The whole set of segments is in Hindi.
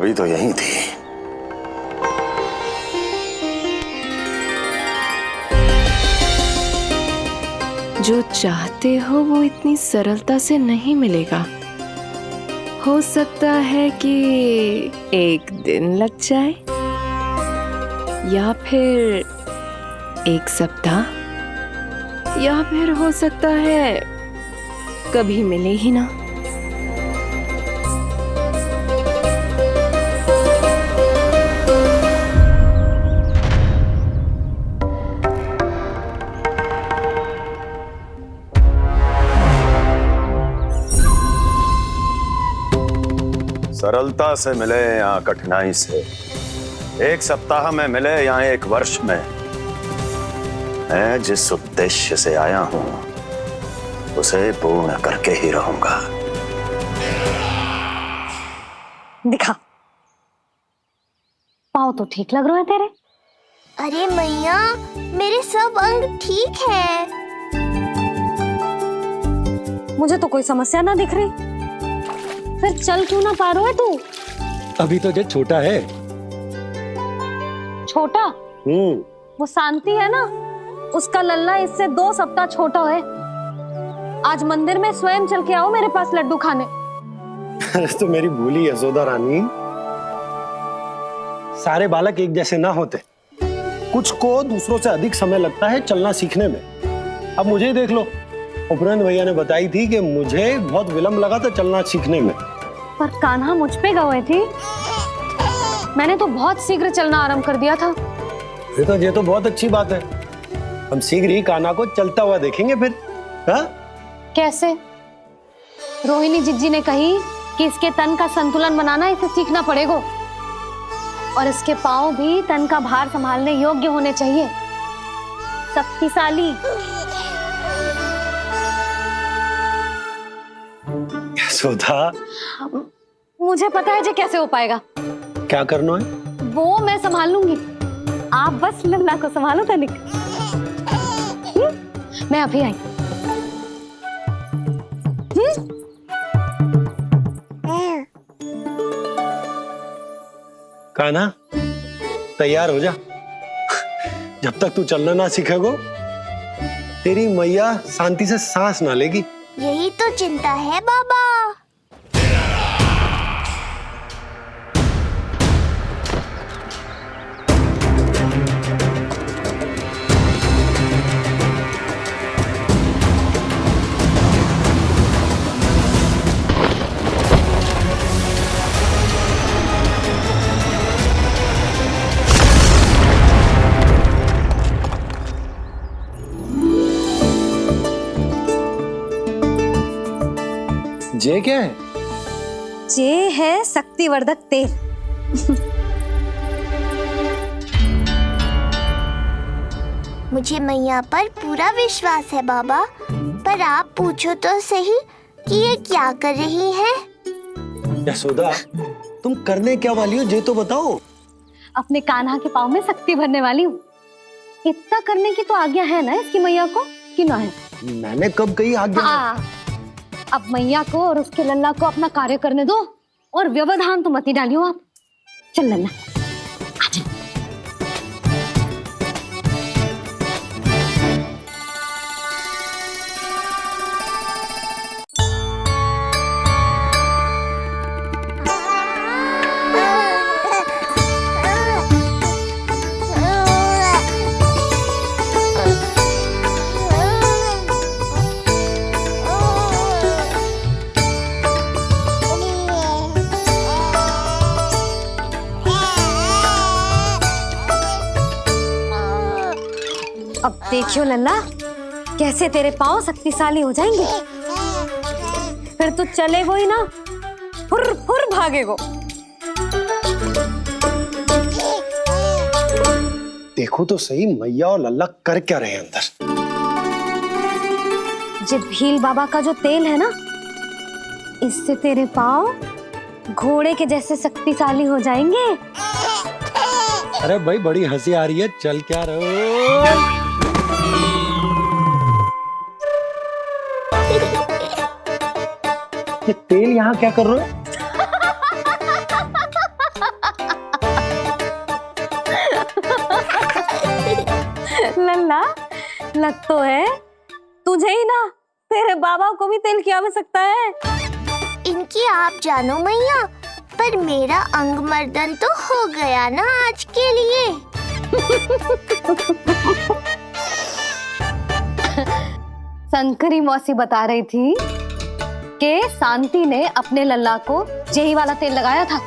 अभी तो यहीं थी। जो चाहते हो वो इतनी सरलता से नहीं मिलेगा। हो सकता है कि एक दिन लग जाए या फिर एक सप्ताह, या फिर हो सकता है कभी मिले ही ना। सरलता से मिले या कठिनाई से, एक सप्ताह में मिले या एक वर्ष में, मैं जिस उद्देश्य से आया हूं उसे पूर्ण करके ही रहूंगा। दिखा, पाँव तो ठीक लग रहे हैं तेरे। अरे मैया, मेरे सब अंग ठीक है। मुझे तो कोई समस्या ना दिख रही। फिर चल क्यों ना पा रहा है तू? अभी तो जो छोटा है। छोटा? वो शांति है ना, उसका लल्ला इससे 2 सप्ताह छोटा है। आज मंदिर में स्वयं चल के आओ मेरे पास लड्डू खाने। तो मेरी भूली यशोदा रानी, सारे बालक एक जैसे ना होते। कुछ को दूसरों से अधिक समय लगता है चलना सीखने में। अब मुझे ही देख लो, उपरांत भैया ने बताई थी कि मुझे बहुत विलंब लगा था चलना सीखने में। पर कान्हा मुझ पे गए थी, मैंने तो बहुत शीघ्र चलना आरंभ कर दिया था। ये तो बहुत अच्छी बात है। हम शीघ्र ही कान्हा को चलता हुआ देखेंगे फिर। हाँ? कैसे? रोहिणी जिज्जी ने कही कि इसके तन का संतुलन बनाना इसे सीखना पड़ेगा, और इसके पांव भी तन का भार संभालने योग्य होने चाहिए, शक्तिशाली। यशोदा, मुझे पता है जे कैसे हो पाएगा। क्या करना है? वो मैं संभाल लूंगी, आप बस लल्ला को संभालो तनिक। मैं अभी आई। कान्हा, तैयार हो जा। जब तक तू चलना ना सीखेगो, तेरी मैया शांति से सांस ना लेगी। यही तो चिंता है बाबा। जे क्या है? जे है शक्तिवर्धक तेल। मुझे मैया पर पूरा विश्वास है बाबा, पर आप पूछो तो सही कि ये क्या कर रही है। यशोदा, तुम करने क्या वाली हो, जे तो बताओ। अपने कान्हा के पाँव में शक्ति भरने वाली हूँ। इतना करने की तो आज्ञा है ना इसकी मैया को, कि ना है? मैंने कब कही आज्ञा? हाँ, अब मैया को और उसके लल्ला को अपना कार्य करने दो, और व्यवधान तो मत ही डालियो आप। चल लल्ला, अब देखियो लल्ला, कैसे तेरे पाँव शक्तिशाली हो जाएंगे। फिर तू चलेगो ही ना, फुर फुर भागेगो। देखो तो सही, मैया और लल्ला कर क्या रहे हैं अंदर। जो भील बाबा का जो तेल है ना, इससे तेरे पाँव घोड़े के जैसे शक्तिशाली हो जाएंगे। अरे भाई, बड़ी हंसी आ रही है, चल क्या रहो। ये तेल यहाँ क्या कर रहे हो? लल्ला, लग तो है तुझे ही ना, तेरे बाबा को भी तेल की आवश्यकता है। इनकी आप जानो मैया, पर मेरा अंग मर्दन तो हो गया ना आज के लिए। शंकरी मौसी बता रही थी कि शांति ने अपने लल्ला को यही वाला तेल लगाया था,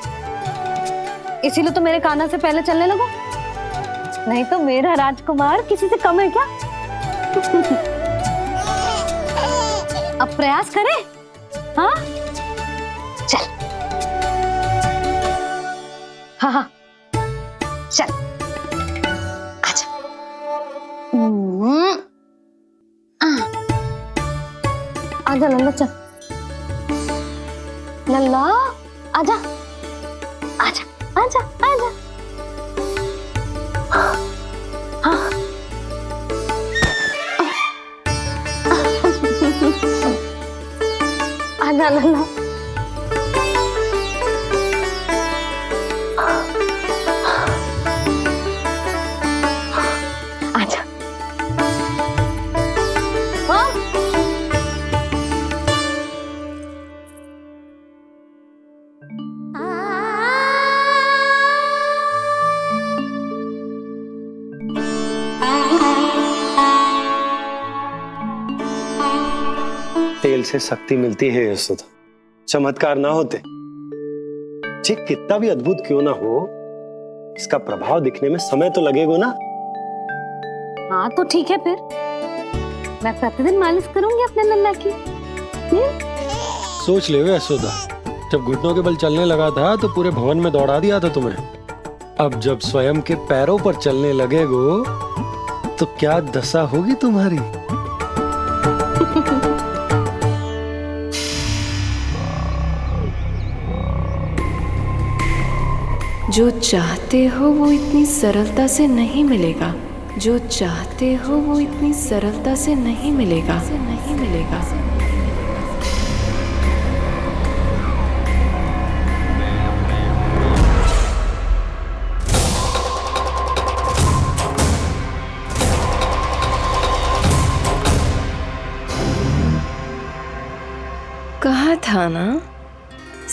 इसीलिए तो मेरे काना से पहले चलने लगो, नहीं तो मेरा राजकुमार किसी से कम है क्या? अब प्रयास करें, हाँ चल, हाँ हाँ चल, आजा। आजा लल्ला, चल लल्ला, आजा आजा आजा आजा। हाँ। आजा लल्ला। आजा। हाँ। तेल से शक्ति मिलती है यशोदा, चमत्कार ना होते, जी कितना भी अद्भुत क्यों ना हो, इसका प्रभाव दिखने में समय तो लगेगा ना। हाँ तो ठीक है, फिर मैं प्रतिदिन मालिश करूंगी अपने लल्ला की। सोच ले यशोदा, जब घुटनों के बल चलने लगा था तो पूरे भवन में दौड़ा दिया था तुम्हें, अब जब स्वयं के पैरों पर चलने लगेगो तो क्या दशा होगी तुम्हारी। जो चाहते हो वो इतनी सरलता से नहीं मिलेगा, जो चाहते हो वो इतनी सरलता से नहीं मिलेगा, नहीं मिलेगा। कहा था ना,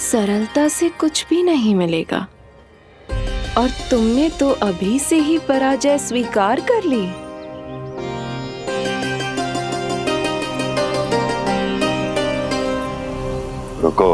सरलता से कुछ भी नहीं मिलेगा, और तुमने तो अभी से ही पराजय स्वीकार कर ली। रुको,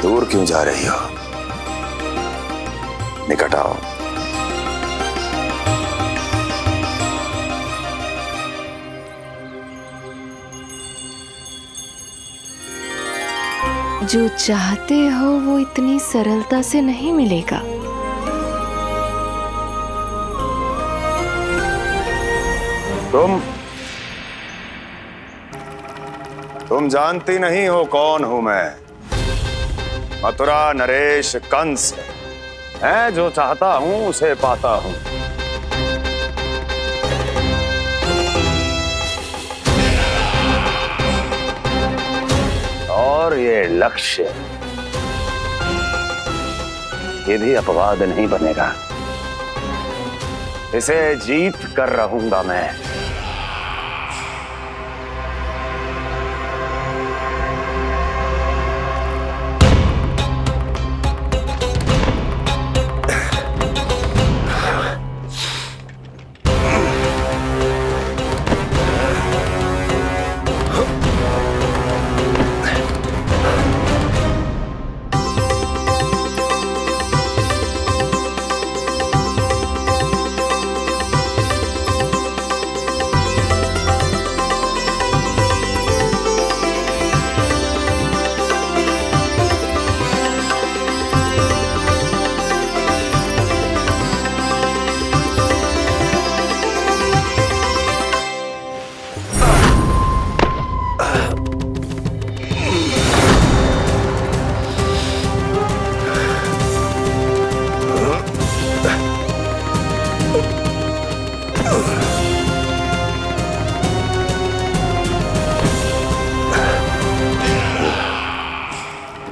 दूर क्यों जा रही हो? निकट आओ। जो चाहते हो वो इतनी सरलता से नहीं मिलेगा। तुम जानती नहीं हो कौन हूं मैं। मथुरा नरेश कंस है, जो चाहता हूं उसे पाता हूं। और ये लक्ष्य ये भी अपवाद नहीं बनेगा, इसे जीत कर रहूंगा मैं।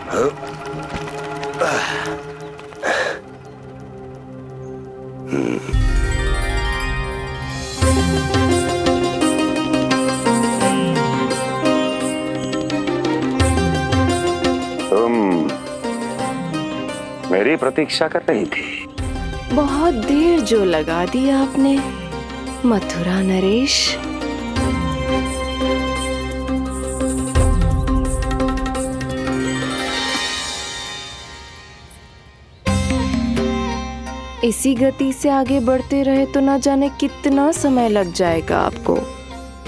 तुम मेरी प्रतीक्षा कर रही थी। बहुत देर जो लगा दी आपने मथुरा नरेश। इसी गति से आगे बढ़ते रहे तो ना जाने कितना समय लग जाएगा आपको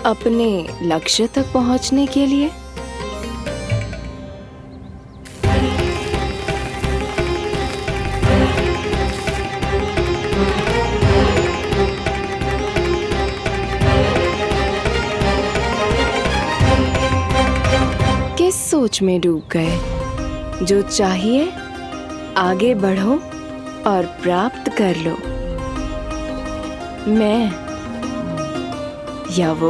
अपने लक्ष्य तक पहुंचने के लिए। किस सोच में डूब गए? जो चाहिए आगे बढ़ो और प्राप्त कर लो। मैं या वो?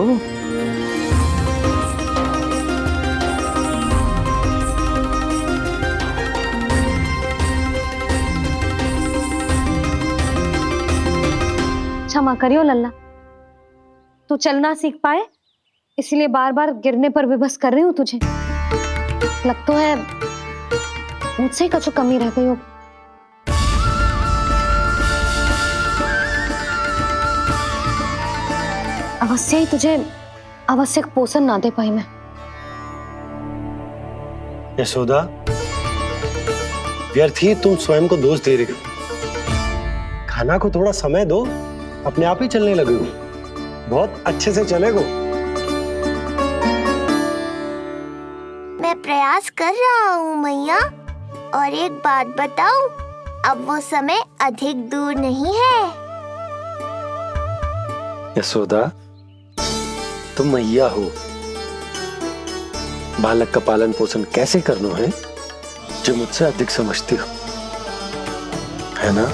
क्षमा करियो लल्ला, तू चलना सीख पाए इसलिए बार बार गिरने पर विवश कर रही हूँ तुझे। लग तो है मुझसे ही कुछ कमी रह गई हो। अवश्य ही तुझे आवश्यक पोषण ना दे पाई मैं। यशोदा, व्यर्थ ही तुम स्वयं को दोष दे रही हो। खाना को थोड़ा समय दो, अपने आप ही चलने लगेगो। बहुत अच्छे से चलेगो। मैं प्रयास कर रहा हूँ मैया। और एक बात बताऊं, अब वो समय अधिक दूर नहीं है। यशोदा, तुम मैया हो। बालक का पालन पोषण कैसे करना है जो मुझसे अधिक समझती हो, है ना?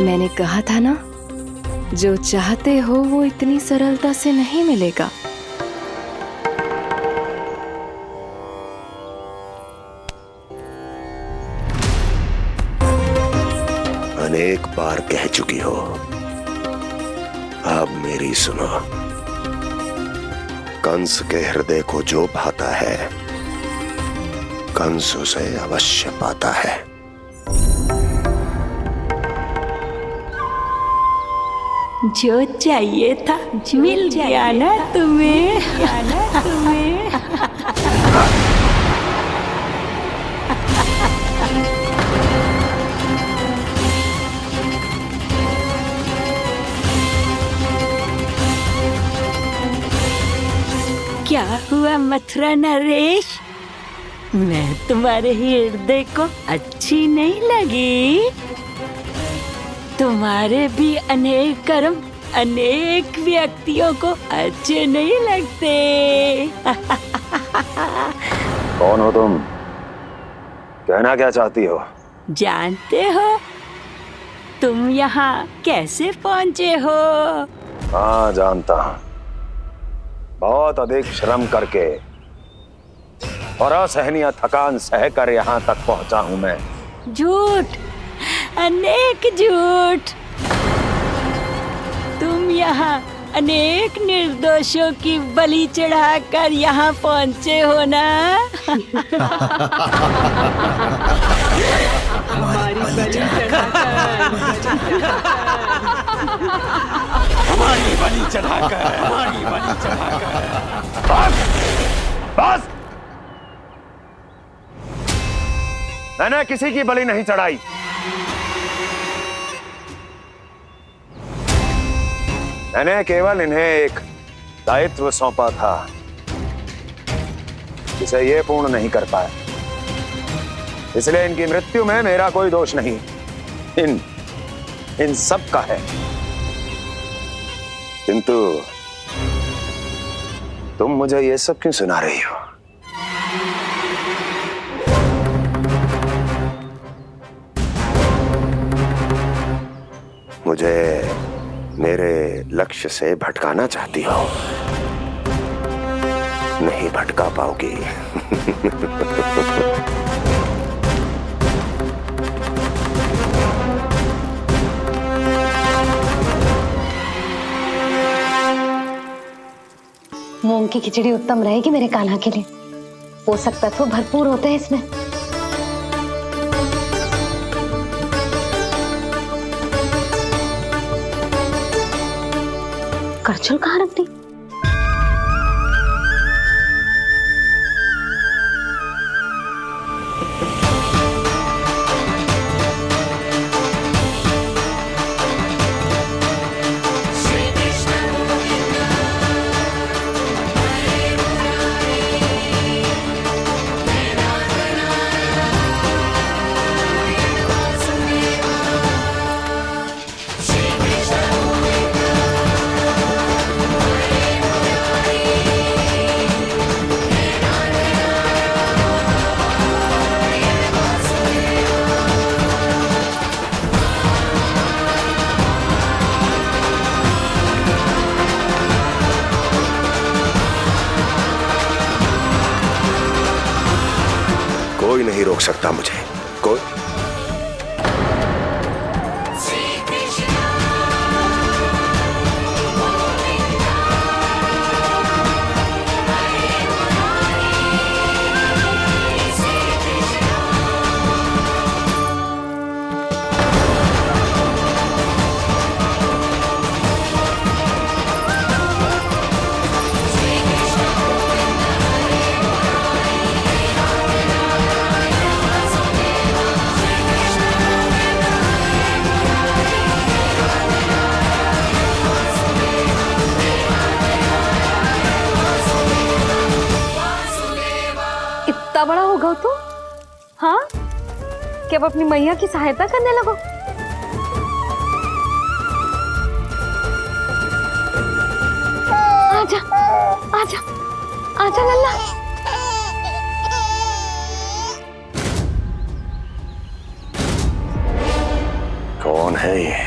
मैंने कहा था ना, जो चाहते हो वो इतनी सरलता से नहीं मिलेगा। अनेक बार कह चुकी हो, अब मेरी सुनो। कंस के हृदय को जो भाता है, कंस उसे अवश्य पाता है। जो चाहिए था मिल गया ना तुम्हें। क्या हुआ मथुरा नरेश? मैं तुम्हारे हृदय को अच्छी नहीं लगी? तुम्हारे भी अनेक कर्म अनेक व्यक्तियों को अच्छे नहीं लगते। कौन हो तुम? कहना क्या चाहती हो? जानते हो तुम यहाँ कैसे पहुँचे हो? हाँ, जानता हूँ। बहुत अधिक श्रम करके और असहनीय थकान सहकर यहाँ तक पहुँचा हूँ मैं। झूठ, अनेक झूठ। तुम यहाँ अनेक निर्दोषों की बलि चढ़ाकर यहाँ पहुँचे हो ना? हमारी बलि चढ़ाकर बस! मैंने किसी की बलि नहीं चढ़ाई। मैंने केवल इन्हें एक दायित्व सौंपा था जिसे ये पूर्ण नहीं कर पाए, इसलिए इनकी मृत्यु में मेरा कोई दोष नहीं, इन सब का है। किंतु तुम मुझे ये सब क्यों सुना रही हो? मुझे मेरे लक्ष्य से भटकाना चाहती हो? नहीं भटका पाओगी। मूंग की खिचड़ी उत्तम रहेगी मेरे कान्हा के लिए। पोषक तत्व भरपूर होते हैं इसमें। करछुल कहाँ रख दी? कोई नहीं रोक सकता मुझे, कोई। इतना बड़ा हो गया तू? हाँ, कि अब अपनी मैया की सहायता करने लगो। आजा, आजा, आजा लल्ला। कौन है ये?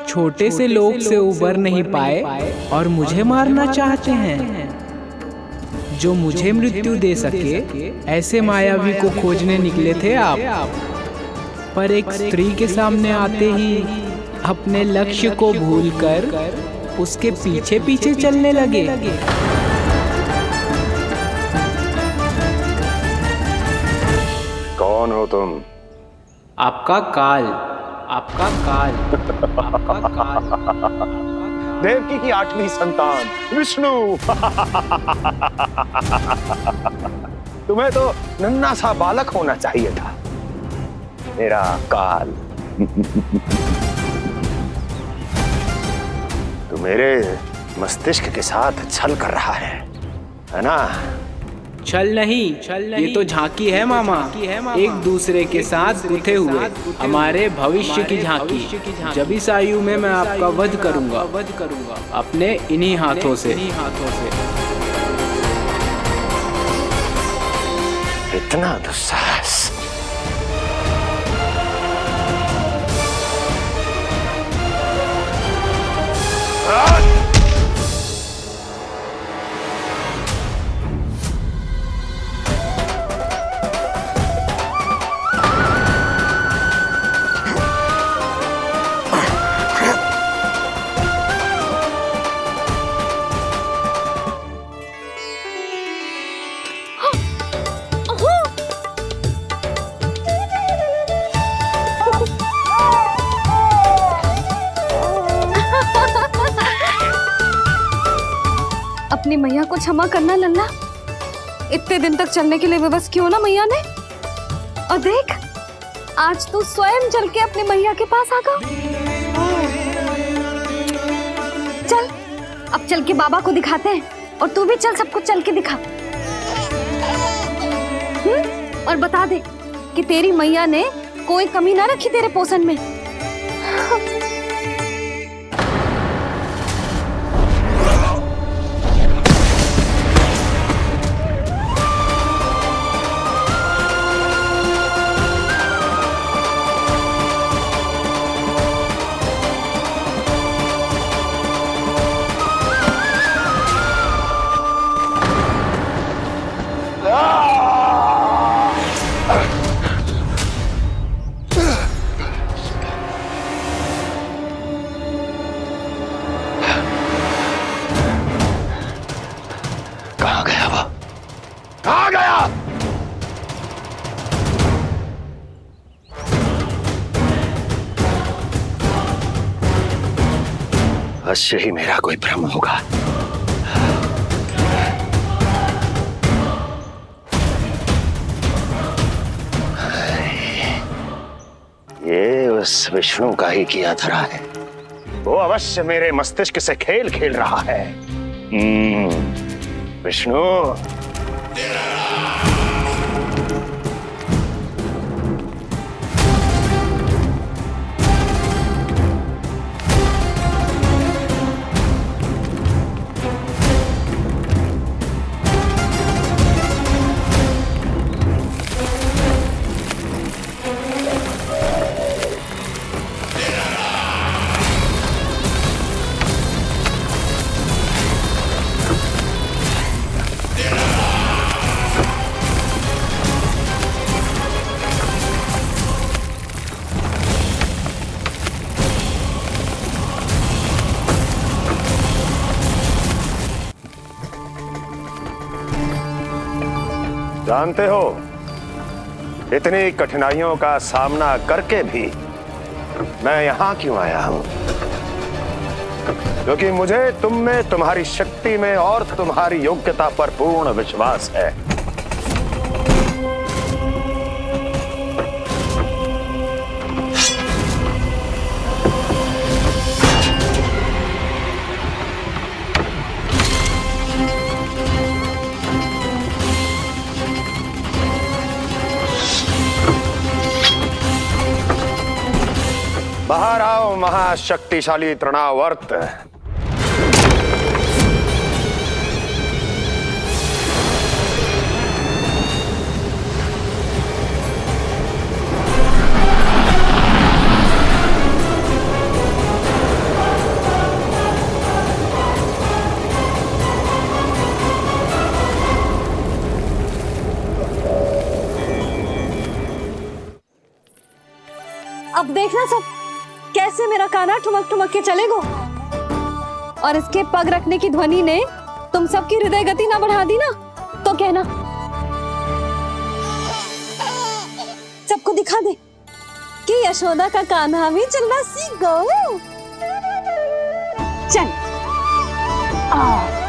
छोटे से लोग से उबर नहीं पाए और मुझे मारना चाहते हैं। जो मुझे मृत्यु दे सके ऐसे मायावी को खोजने निकले थे आप, पर एक स्त्री के सामने आते ही अपने लक्ष्य को भूलकर उसके पीछे पीछे चलने लगे। कौन हो तुम? आपका काल, आपका काल, आपका काल। देवकी की 8वीं संतान विष्णु। तुम्हें तो नन्हा सा बालक होना चाहिए था, मेरा काल। तू मेरे मस्तिष्क के साथ छल कर रहा है ना? छल नहीं, ये तो झांकी है मामा। एक दूसरे के साथ गुथे हुए हमारे भविष्य की झांकी। जब इस आयु में मैं आपका वध करूंगा अपने इन्हीं हाथों से। इतना दुस्साहस! अपनी मैया को क्षमा करना लल्ला। इतने दिन तक चलने के लिए विवश क्यों ना मैया ने। और देख, आज तू स्वयं चल के अपनी मैया के पास आ गया। चल, अब चल के बाबा को दिखाते हैं, और तू भी चल, सबको चल के दिखा। और बता दे कि तेरी मैया ने कोई कमी ना रखी तेरे पोषण में। कहाँ गया वो? कहाँ गया? अवश्य ही मेरा कोई भ्रम होगा। ये उस विष्णु का ही किया धरा है। वो अवश्य मेरे मस्तिष्क से खेल खेल रहा है। विष्णु, जानते हो, इतनी कठिनाइयों का सामना करके भी मैं यहां क्यों आया हूं? क्योंकि मुझे तुम में, तुम्हारी शक्ति में और तुम्हारी योग्यता पर पूर्ण विश्वास है। बाहर आओ महाशक्तिशाली तृणावर्त। अब देखना सब कैसे मेरा काना ठुमक ठुमक के चलेगो। और इसके पग रखने की ध्वनि ने तुम सबकी हृदय गति ना बढ़ा दी ना, तो कहना। सबको दिखा दे कि यशोदा का कान्हा भी चलना सीख गो। चल आ।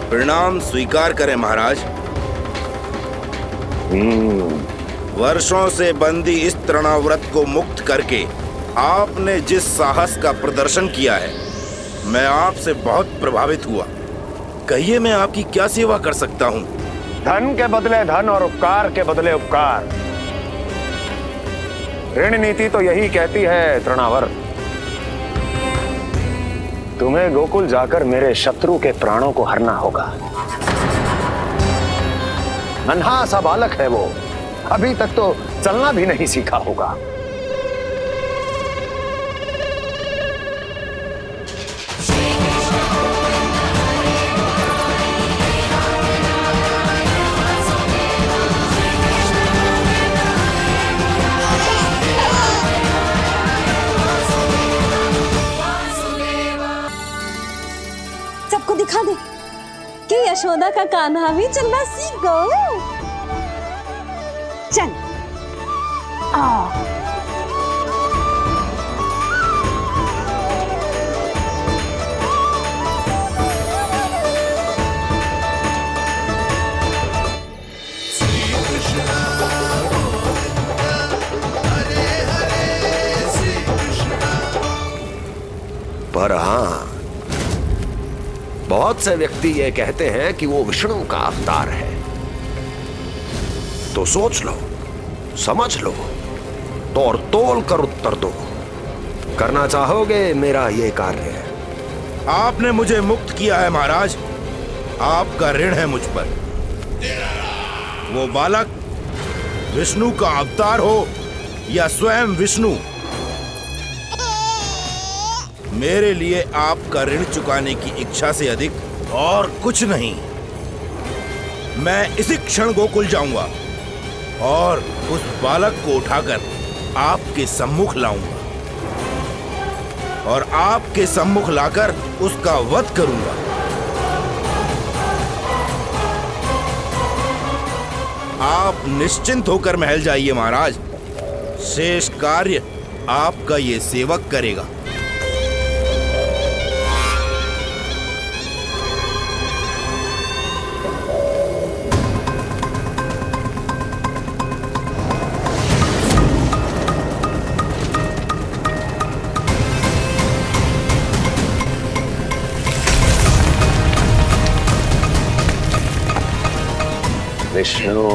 परिणाम स्वीकार करें महाराज। वर्षों से बंदी इस तृणाव्रत को मुक्त करके आपने जिस साहस का प्रदर्शन किया है, मैं आपसे बहुत प्रभावित हुआ। कहिए मैं आपकी क्या सेवा कर सकता हूँ? धन के बदले धन और उपकार के बदले उपकार। ऋण नीति तो यही कहती है तृणावर। तुम्हें गोकुल जाकर मेरे शत्रु के प्राणों को हरना होगा। नन्हा सा बालक है वो, अभी तक तो चलना भी नहीं सीखा होगा। सबको दिखा दे कि यशोदा का कान्हा भी चलना सीख गया। चल आओ। पर हाँ, बहुत से व्यक्ति ये कहते हैं कि वो विष्णु का अवतार है। तो सोच लो, समझ लो, तो और तोल कर उत्तर दो। करना चाहोगे मेरा ये कार्य? आपने मुझे मुक्त किया है महाराज, आपका ऋण है मुझ पर। वो बालक विष्णु का अवतार हो या स्वयं विष्णु, मेरे लिए आपका ऋण चुकाने की इच्छा से अधिक और कुछ नहीं। मैं इसी क्षण गोकुल जाऊंगा और उस बालक को उठाकर आपके सम्मुख लाऊंगा और आपके सम्मुख लाकर उसका वध करूंगा। आप निश्चिंत होकर महल जाइए महाराज, शेष कार्य आपका ये सेवक करेगा। विष्णु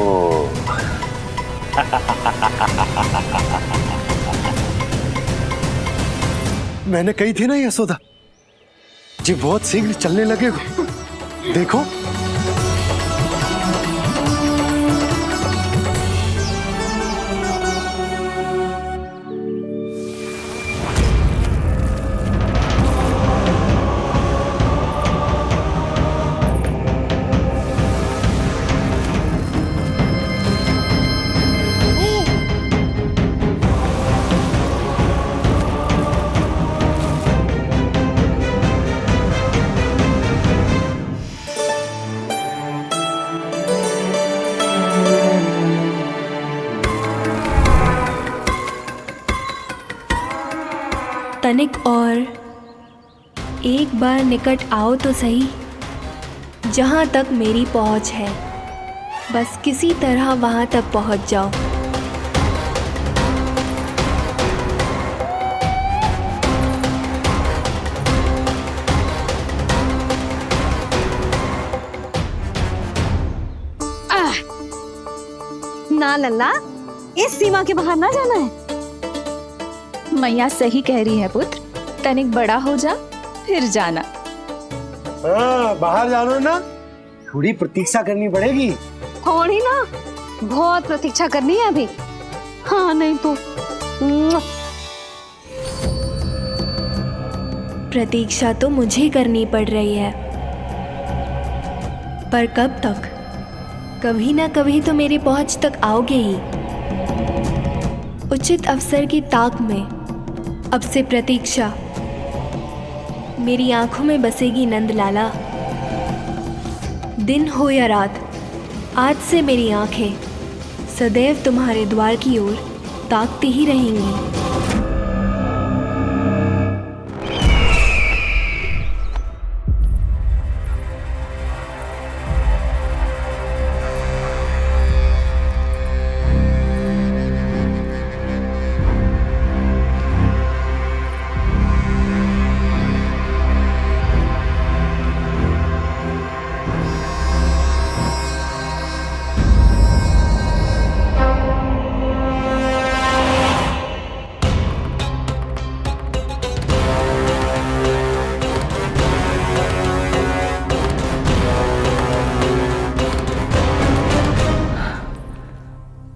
मैंने कही थी ना यशोदा जी, बहुत शीघ्र चलने लगेगा। देखो तनिक और एक बार निकट आओ तो सही, जहाँ तक मेरी पहुँच है। बस किसी तरह वहाँ तक पहुँच जाओ। ना लल्ला, इस सीमा के बाहर ना जाना है। मैया सही कह रही है पुत्र, तनिक बड़ा हो जा फिर जाना। हाँ, बाहर जानो ना, थोड़ी प्रतीक्षा करनी पड़ेगी। थोड़ी ना, बहुत प्रतीक्षा करनी है अभी। हाँ नहीं तो प्रतीक्षा तो मुझे करनी पड़ रही है, पर कब तक? कभी ना कभी तो मेरी पहुंच तक आओगे ही। उचित अवसर की ताक में अब से प्रतीक्षा मेरी आंखों में बसेगी नंदलाला। दिन हो या रात, आज से मेरी आंखें सदैव तुम्हारे द्वार की ओर ताकती ही रहेंगी।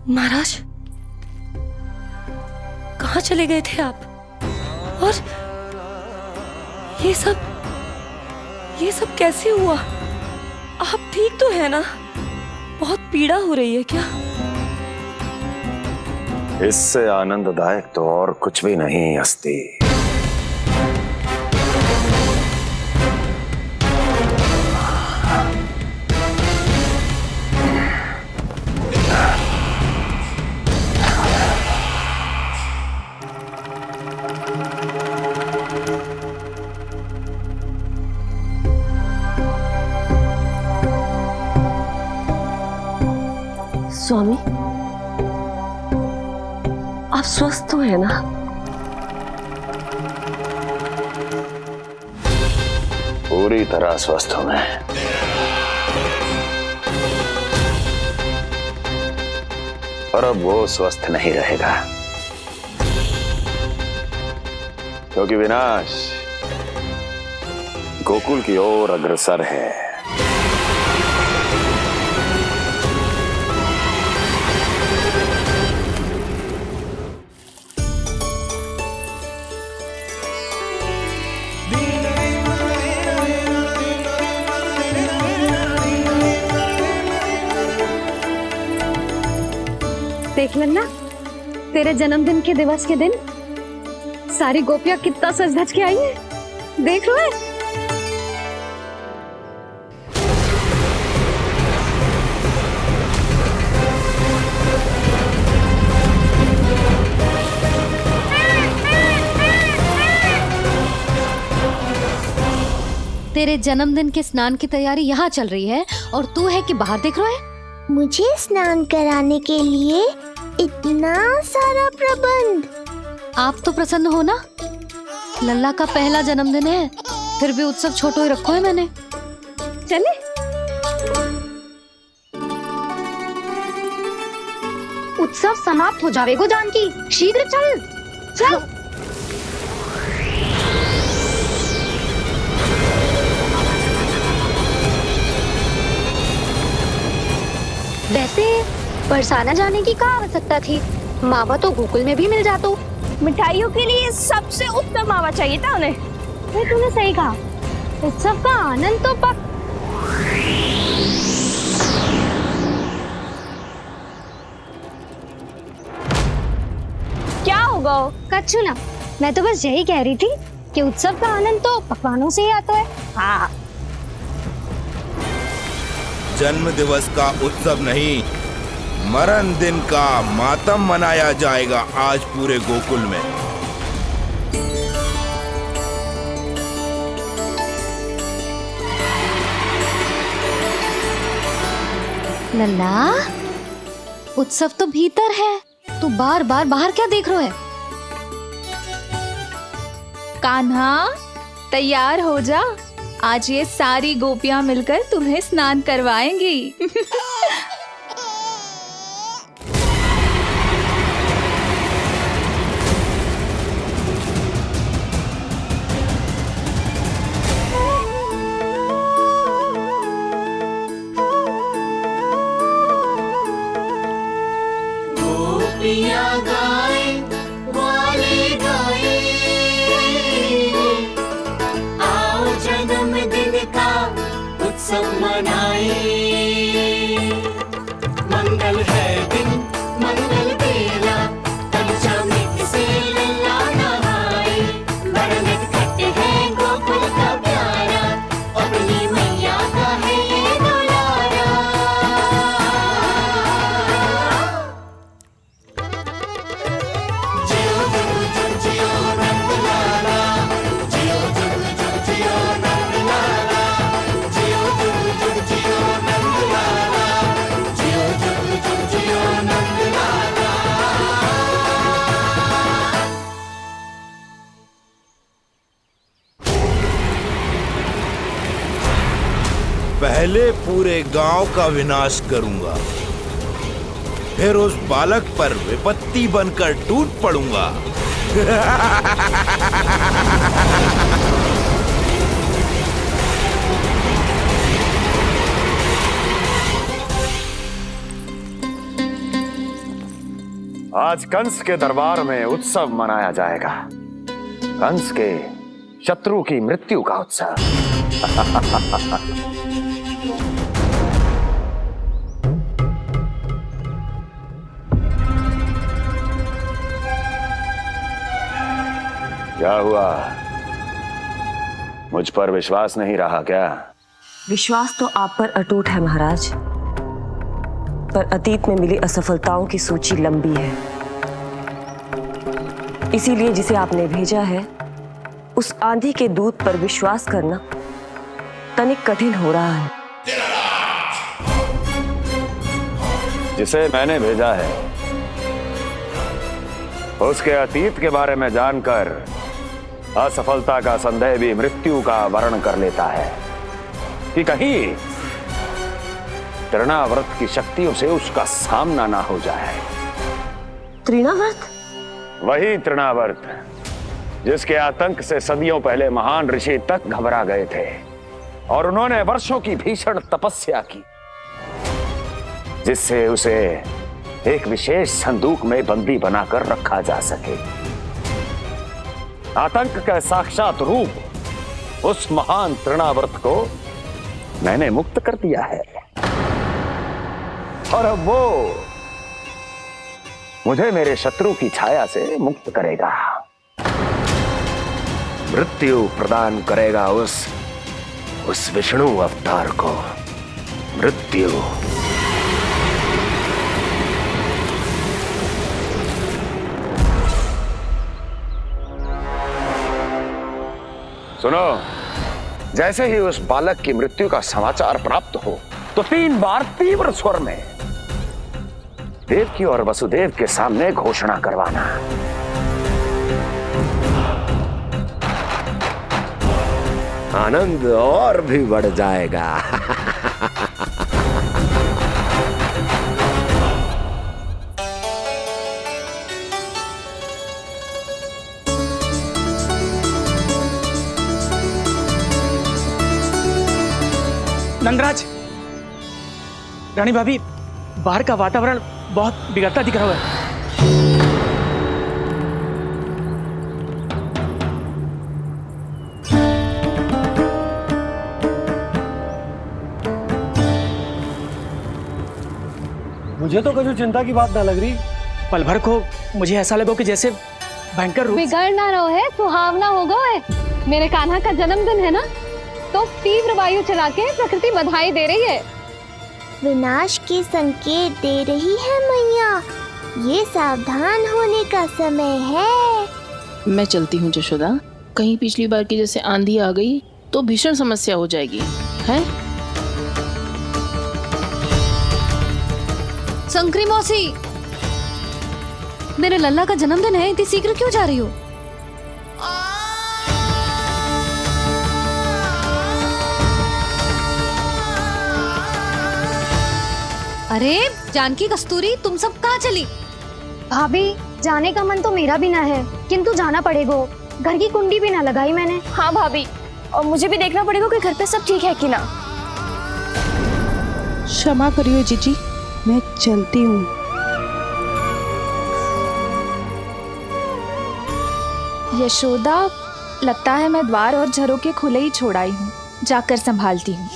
महाराज, कहाँ चले गए थे आप? और ये सब कैसे हुआ? आप ठीक तो है ना? बहुत पीड़ा हो रही है क्या? इससे आनंददायक तो और कुछ भी नहीं अस्ति। स्वामी, आप स्वस्थ तो है ना? पूरी तरह स्वस्थ हूं मैं। और अब वो स्वस्थ नहीं रहेगा, क्योंकि विनाश गोकुल की ओर अग्रसर है। देख लेना, तेरे जन्मदिन के दिवस के दिन सारी गोपियां कितना सज धज के आई हैं। देख लो है। तेरे जन्मदिन के स्नान की तैयारी यहाँ चल रही है और तू है कि बाहर देख रहा है। मुझे स्नान कराने के लिए इतना सारा प्रबंध। आप तो प्रसन्न हो ना? लल्ला का पहला जन्मदिन है, फिर भी उत्सव छोटो ही रखो है मैंने। चले उत्सव समाप्त हो जाएगा जानकी, शीघ्र चल चल। वैसे बरसाना जाने की क्या आवश्यकता थी? मावा तो गोकुल में भी मिल जाता। मिठाइयों के लिए सबसे उत्तम मावा चाहिए था उन्हें। तूने सही कहा, उत्सव का आनंद तो पक। क्या होगा? कच्छू ना, मैं तो बस यही कह रही थी कि उत्सव का आनंद तो पकवानों से ही आता है। हाँ, जन्म दिवस का उत्सव नहीं, मरण दिन का मातम मनाया जाएगा आज पूरे गोकुल में। लल्ला, उत्सव तो भीतर है, तू बार बार बाहर क्या देख रहा है? कान्हा, तैयार हो जा, आज ये सारी गोपियां मिलकर तुम्हें स्नान करवाएंगी। गोपियां गाए वाले गाए, आओ जन्मदिन का उत्सव मनाए। मंगल है दिन, मंगल बेला, पंचामृत से लल्ला नहाए। बरनत खट है गोकुल का प्यारा, अपनी मैया का है ये दुलारा। जियो जुग जुग जियो नंद लाला, जियो जुग जुग जियो नंद लाला, जियो जुग जुग जियो नंद लाला, जियो जुग जुग जियो नंद लाला। पहले पूरे गांव का विनाश करूंगा, फिर उस बालक पर विपत्ति बनकर टूट पड़ूंगा। आज कंस के दरबार में उत्सव मनाया जाएगा। कंस के शत्रु की मृत्यु का उत्सव। क्या हुआ? मुझ पर विश्वास नहीं रहा क्या? विश्वास तो आप पर अटूट है महाराज, पर अतीत में मिली असफलताओं की सूची लंबी है। इसीलिए जिसे आपने भेजा है उस आंधी के दूत पर विश्वास करना तनिक कठिन हो रहा है। जिसे मैंने भेजा है उसके अतीत के बारे में जानकर असफलता का संदेह भी मृत्यु का वर्ण कर लेता है कि कहीं तृणाव्रत की शक्तियों से उसका सामना ना हो जाए। तृणाव्रत? वही तृणाव्रत जिसके आतंक से सदियों पहले महान ऋषि तक घबरा गए थे और उन्होंने वर्षों की भीषण तपस्या की, जिससे उसे एक विशेष संदूक में बंदी बनाकर रखा जा सके। आतंक का साक्षात रूप उस महान तृणाव्रत को मैंने मुक्त कर दिया है और अब वो मुझे मेरे शत्रु की छाया से मुक्त करेगा, मृत्यु प्रदान करेगा उस विष्णु अवतार को मृत्यु। सुनो, जैसे ही उस बालक की मृत्यु का समाचार प्राप्त हो तो 3 बार तीव्र स्वर में देवकी और वसुदेव के सामने घोषणा करवाना। आनंद और भी बढ़ जाएगा। नंदराज, रानी भाभी, बाहर का वातावरण बहुत बिगड़ता दिख रहा है। मुझे तो कुछ चिंता की बात ना लग रही। पल भर को मुझे ऐसा लगो कि जैसे भयंकर रूप। बिगड़ ना रहो है, सुहावना होगा है। मेरे कान्हा का जन्मदिन है ना, तो तीव्र वायु चला के प्रकृति बधाई दे रही है। विनाश के संकेत दे रही है मैया। ये सावधान होने का समय है। मैं चलती हूँ जशोदा, कहीं पिछली बार की जैसे आंधी आ गई तो भीषण समस्या हो जाएगी, है? संक्री मौसी, मेरे लल्ला का जन्मदिन है, इतनी शीघ्र क्यों जा रही हो? अरे जानकी, कस्तूरी, तुम सब कहाँ चली? भाभी, जाने का मन तो मेरा भी ना है, किंतु जाना पड़ेगा। घर की कुंडी भी ना लगाई मैंने। हाँ भाभी, और मुझे भी देखना पड़ेगा कि घर पे सब ठीक है कि ना। क्षमा करियो जीजी, मैं चलती हूँ। यशोदा, लगता है मैं द्वार और झरोके खुले ही छोड़ आई हूँ, जाकर संभालती हूँ।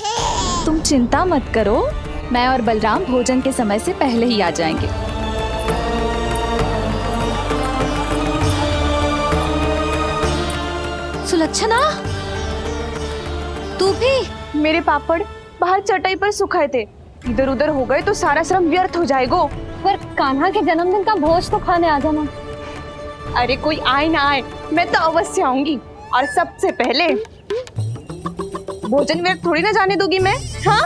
तुम चिंता मत करो, मैं और बलराम भोजन के समय से पहले ही आ जाएंगे। सुलक्षणा, तू भी? मेरे पापड़ बाहर चटाई पर सुखाए थे, इधर उधर हो गए तो सारा श्रम व्यर्थ हो जाएगा। पर कान्हा के जन्मदिन का भोज तो खाने आ जाना। अरे कोई आए ना आए, मैं तो अवश्य आऊंगी, और सबसे पहले भोजन व्यर्थ थोड़ी ना जाने दूंगी मैं। हाँ,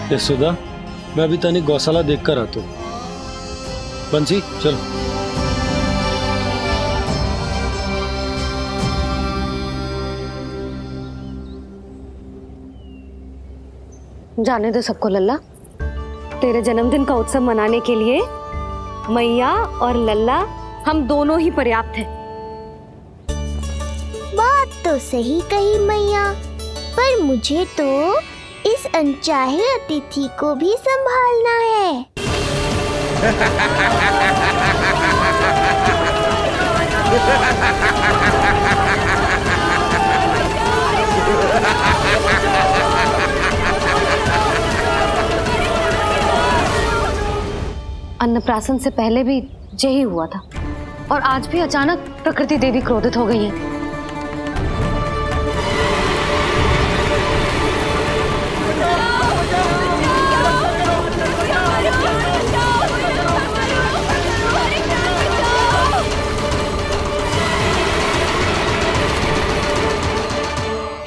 यशोदा, मैं अभी तनिक गौशाला देखकर आता हूँ। बंसी, चलो। जाने दो सबको लल्ला। तेरे जन्मदिन का उत्सव मनाने के लिए मैया और लल्ला हम दोनों ही पर्याप्त हैं। बात तो सही कही मैया, पर मुझे तो इस अनचाहे अतिथि को भी संभालना है। अन्नप्राशन से पहले भी यही हुआ था और आज भी अचानक प्रकृति देवी क्रोधित हो गई है।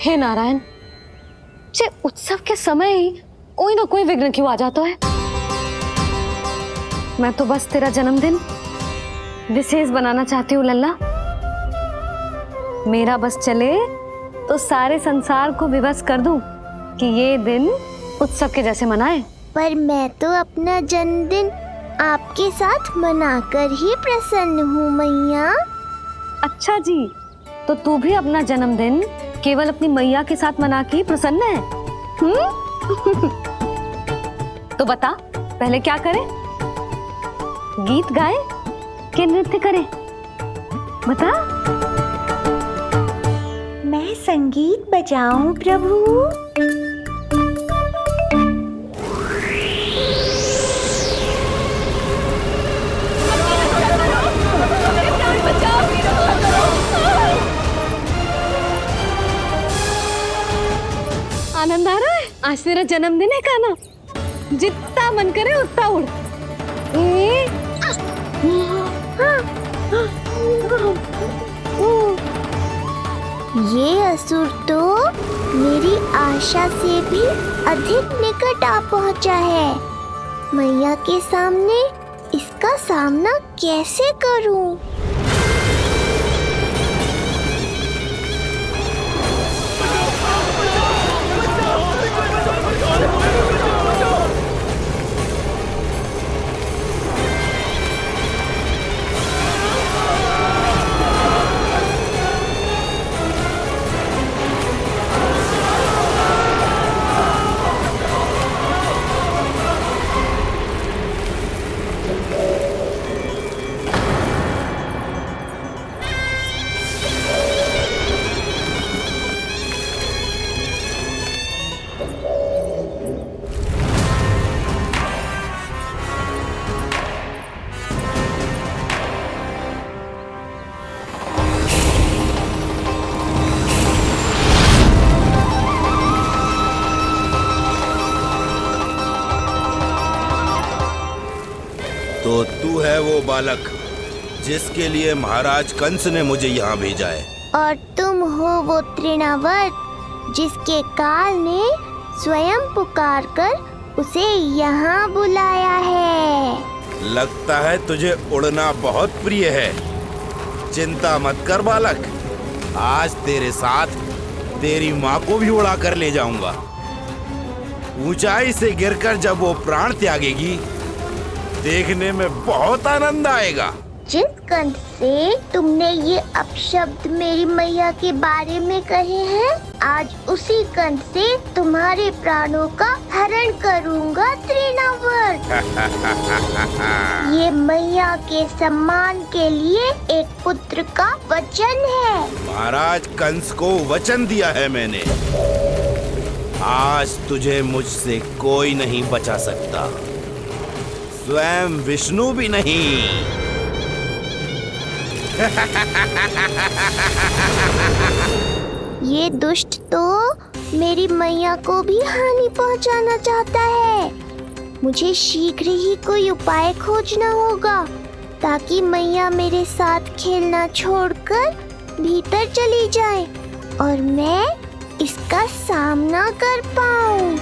हे नारायण, जे उत्सव के समय ही कोई ना कोई विघ्न क्यों आ जाता है। मैं तो बस तेरा जन्मदिन विशेष बनाना चाहती हूँ लल्ला। मेरा बस चले तो सारे संसार को विवश कर दूं कि ये दिन उत्सव के जैसे मनाए। पर मैं तो अपना जन्मदिन आपके साथ मनाकर ही प्रसन्न हूँ मैया। अच्छा जी, तो तू भी अपना जन्मदिन केवल अपनी मैया के साथ मना के ही प्रसन्न है? तो बता, पहले क्या करें? गीत गाए कि नृत्य करें? बता। मैं संगीत बजाऊं प्रभु? आनंद आ रहा है? आज तेरा जन्मदिन है कान्हा, जितना मन करे उतना उड़। ये असुर तो मेरी आशा से भी अधिक निकट आ पहुंचा है। मैया के सामने इसका सामना कैसे करूं? तो तू है वो बालक जिसके लिए महाराज कंस ने मुझे यहाँ भेजा है। और तुम हो वो तृणावर्त जिसके काल ने स्वयं पुकारकर उसे यहाँ बुलाया है। लगता है तुझे उड़ना बहुत प्रिय है। चिंता मत कर बालक, आज तेरे साथ तेरी माँ को भी उड़ा कर ले जाऊंगा। ऊंचाई से गिरकर जब वो प्राण त्यागेगी, देखने में बहुत आनंद आएगा। जिस कंठ से तुमने ये अपशब्द मेरी मैया के बारे में कहे हैं, आज उसी कंठ से तुम्हारे प्राणों का हरण करूंगा तृणावर्त। ये मैया के सम्मान के लिए एक पुत्र का वचन है। महाराज कंस को वचन दिया है मैंने। आज तुझे मुझसे कोई नहीं बचा सकता, स्वयं विष्णु भी नहीं। ये दुष्ट तो मेरी मैया को भी हानि पहुंचाना चाहता है। मुझे शीघ्र ही कोई उपाय खोजना होगा ताकि मैया मेरे साथ खेलना छोड़कर भीतर चली जाए और मैं इसका सामना कर पाऊं।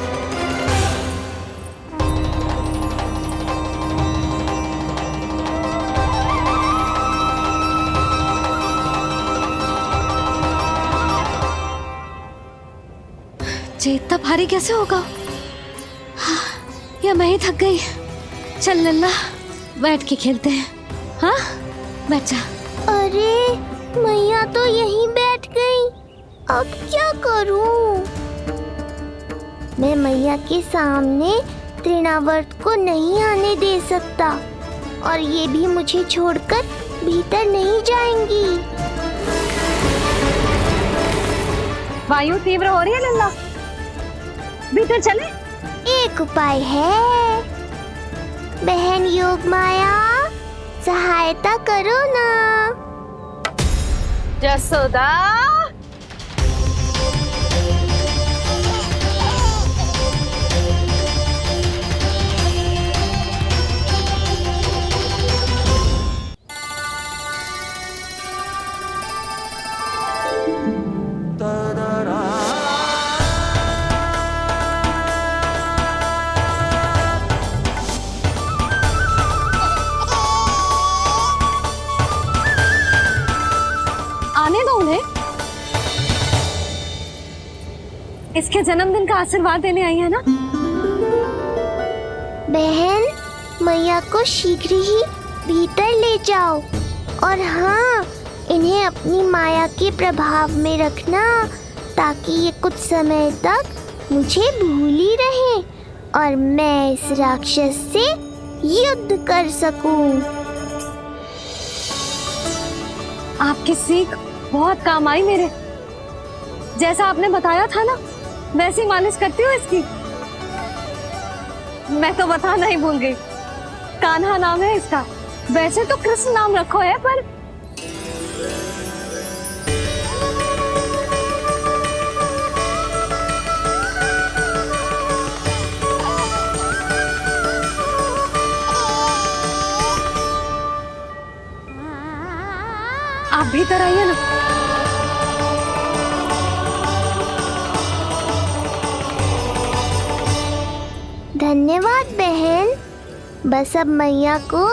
इतना भारी कैसे होगा? हाँ, या मैं ही थक गई। चल लल्ला, बैठ के खेलते हैं। हाँ, बैठ जा। अरे मैया तो यहीं बैठ गई, अब क्या करूं? मैं मैया के सामने तृणावर्त को नहीं आने दे सकता और ये भी मुझे छोड़कर भीतर नहीं जाएंगी। वायु तीव्र हो रही है लल्ला, भीतर चले। एक उपाय है, बहन योग माया, सहायता करो ना। जसोदा, आने दो उन्हें। इसके जन्मदिन का आशीर्वाद देने आई है ना। बहन, मैया को शीघ्र ही भीतर ले जाओ और हाँ, इन्हें अपनी माया के प्रभाव में रखना ताकि ये कुछ समय तक मुझे भूली रहे और मैं इस राक्षस से युद्ध कर सकूं। आपकी सीख बहुत काम आई मेरे। जैसा आपने बताया था ना, वैसी मालिश करती हूँ इसकी। मैं तो बताना ही भूल गई, कान्हा नाम है इसका। वैसे तो कृष्ण नाम रखो है, पर आप भीतर आइए ना। धन्यवाद बहन। बस अब मैया को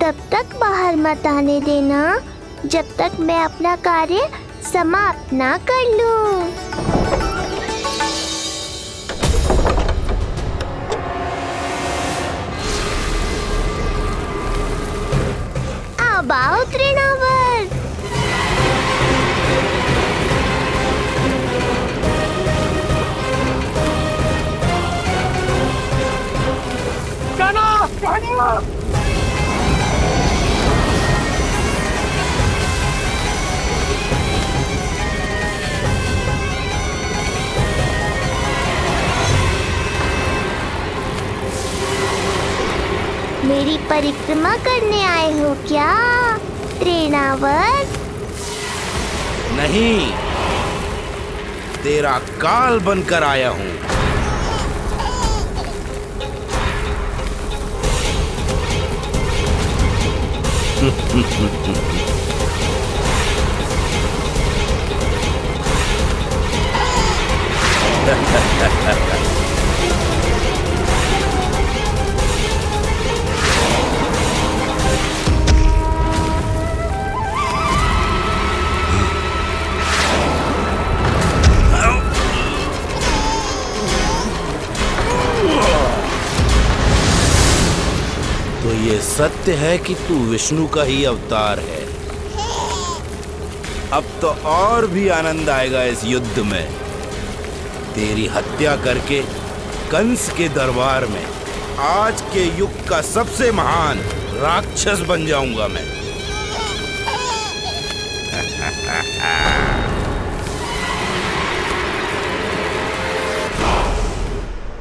तब तक बाहर मत आने देना जब तक मैं अपना कार्य समाप्त ना कर लूं। अब आओ तृणावर्त। मेरी परिक्रमा करने आए हो क्या तृणावर्त? नहीं, तेरा काल बनकर आया हूँ। तो ये सत्य है कि तू विष्णु का ही अवतार है। अब तो और भी आनंद आएगा इस युद्ध में। तेरी हत्या करके कंस के दरबार में आज के युग का सबसे महान राक्षस बन जाऊंगा मैं।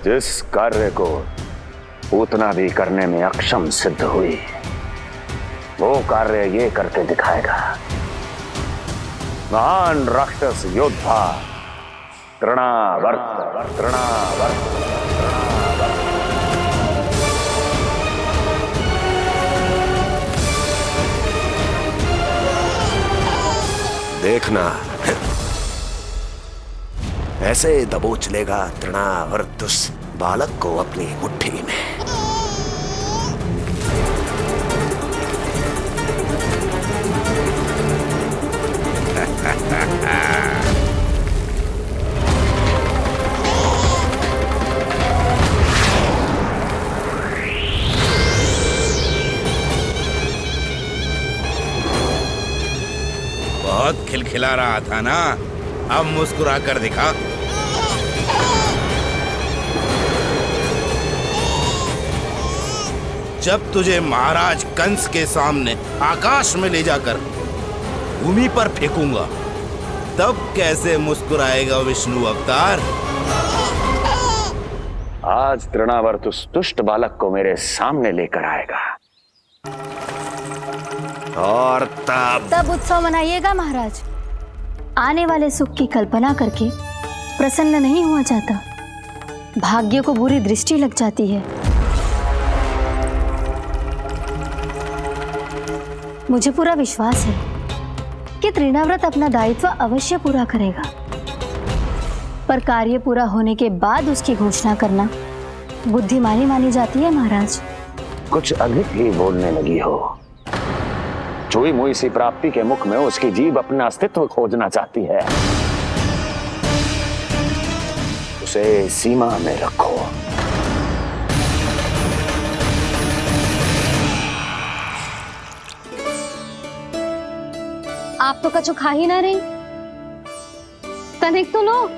जिस कार्य को उतना भी करने में अक्षम सिद्ध हुई, वो कार्य ये करके दिखाएगा। महान राक्षस योद्धा तृणावर्त, तृणावर्त। देखना, ऐसे दबोच लेगा तृणावर्त उस बालक को अपनी मुट्ठी में। बहुत खिलखिला रहा था ना, अब मुस्कुरा कर दिखा। जब तुझे महाराज कंस के सामने आकाश में ले जाकर भूमि पर फेंकूंगा, तब कैसे मुस्कुराएगा विष्णु अवतार? आज तृणावर्त उस दुष्ट बालक को मेरे सामने लेकर आएगा और तब उत्सव मनाइएगा महाराज। आने वाले सुख की कल्पना करके प्रसन्न नहीं हुआ जाता, भाग्य को बुरी दृष्टि लग जाती है। मुझे पूरा विश्वास है कि तृणाव्रत अपना दायित्व अवश्य पूरा करेगा, पर कार्य पूरा होने के बाद उसकी घोषणा करना बुद्धिमानी मानी जाती है महाराज। कुछ अधिक ही बोलने लगी हो। चुई मुई सी प्राप्ति के मुख में उसकी जीभ अपना अस्तित्व खोजना चाहती है। उसे सीमा में रखो। आप तो कछु खा ही ना रही, तनिक तो लो।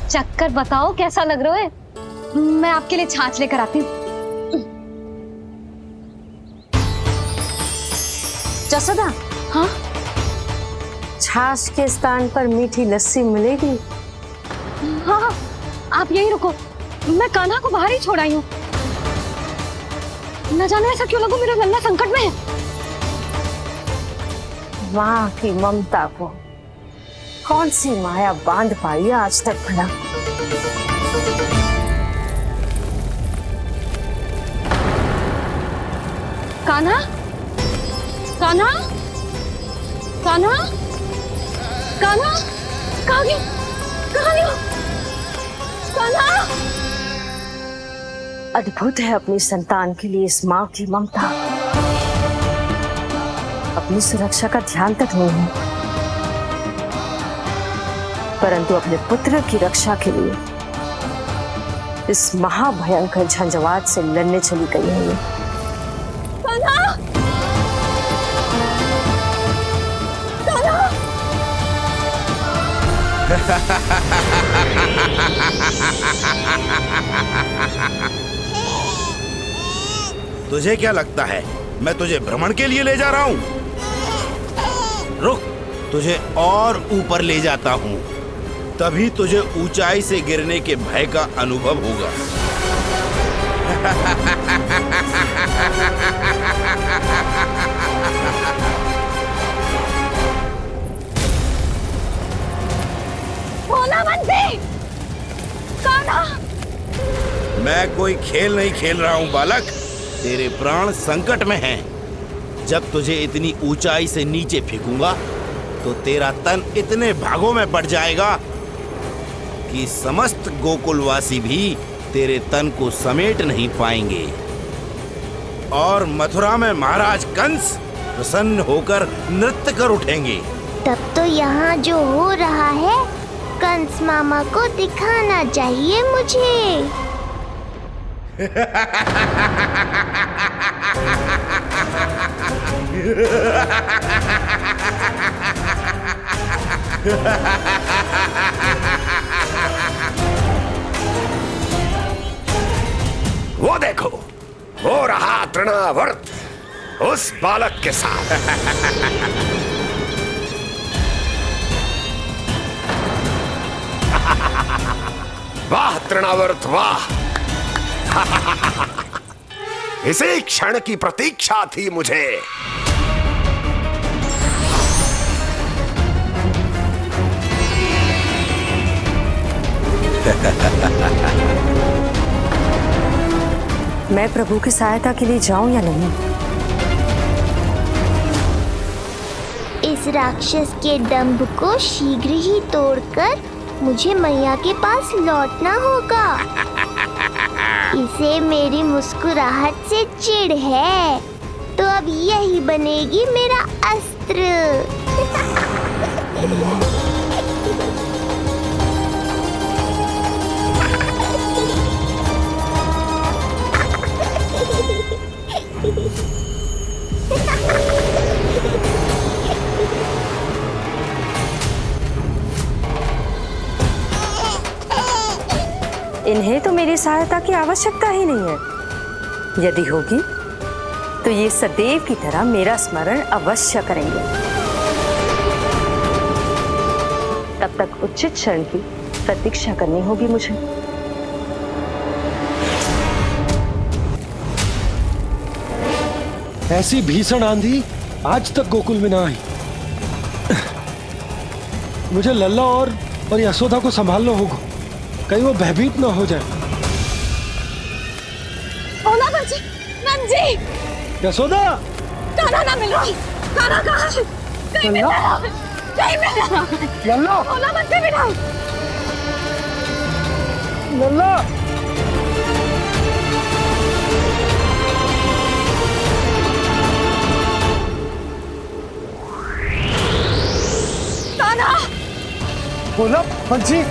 चक्कर बताओ कैसा लग रहा है? मैं आपके लिए छाछ लेकर आती हूँ। जसोदा, हाँ, छाछ के स्थान पर मीठी लस्सी मिलेगी। हाँ हाँ, आप यहीं रुको, मैं कान्हा को बाहर ही छोड़ आई हूँ। न जाने ऐसा क्यों लगो मेरा लल्ला संकट में है। माँ की ममता को कौन सी माया बांध पाई आज तक भला? कान्हा, कान्हा, कान्हा, कान्हा, कहाँ गई? कहाँ गई? कान्हा! अद्भुत है अपनी संतान के लिए इस माँ की ममता। अपनी सुरक्षा का ध्यान तक नहीं है, परंतु अपने पुत्र की रक्षा के लिए इस महाभयंकर झंझावात से लड़ने चली गई है ये। कान्हा! कान्हा! तुझे क्या लगता है मैं तुझे भ्रमण के लिए ले जा रहा हूँ? रुक, तुझे और ऊपर ले जाता हूँ, तभी तुझे ऊंचाई से गिरने के भय का अनुभव होगा। भोला बंसी! कान्हा! मैं कोई खेल नहीं खेल रहा हूँ बालक, तेरे प्राण संकट में हैं। जब तुझे इतनी ऊंचाई से नीचे फेंकूंगा तो तेरा तन इतने भागों में पड़ जाएगा कि समस्त गोकुलवासी भी तेरे तन को समेट नहीं पाएंगे और मथुरा में महाराज कंस प्रसन्न होकर नृत्य कर उठेंगे। तब तो यहाँ जो हो रहा है कंस मामा को दिखाना चाहिए मुझे। वो देखो, हो रहा तृणावर्त उस बालक के साथ। वाह तृणावर्त वाह! इसी क्षण की प्रतीक्षा थी मुझे। मैं प्रभु की सहायता के लिए जाऊं या नहीं? इस राक्षस के दंभ को शीघ्र ही तोड़कर मुझे मैया के पास लौटना होगा। इसे मेरी मुस्कुराहट से चिढ़ है, तो अब यही बनेगी मेरा अस्त्र। इन्हें तो मेरी सहायता की आवश्यकता ही नहीं है। यदि होगी तो ये सदैव की तरह मेरा स्मरण अवश्य करेंगे। तब तक उचित क्षण की प्रतीक्षा करनी होगी मुझे। ऐसी भीषण आंधी आज तक गोकुल में ना आई। मुझे लल्ला और यशोदा को संभालना होगा, कहीं वो भयभीत ना हो जाए। ओला बाजी, नंजी, यशोदा, कान्हा ना मिल रहा। कान्हा कहाँ है? कहीं मिल रहा है? कहीं मिल रहा है? लल्ला, ओला बाजी मिला। लल्ला, कान्हा, बोला बंसी।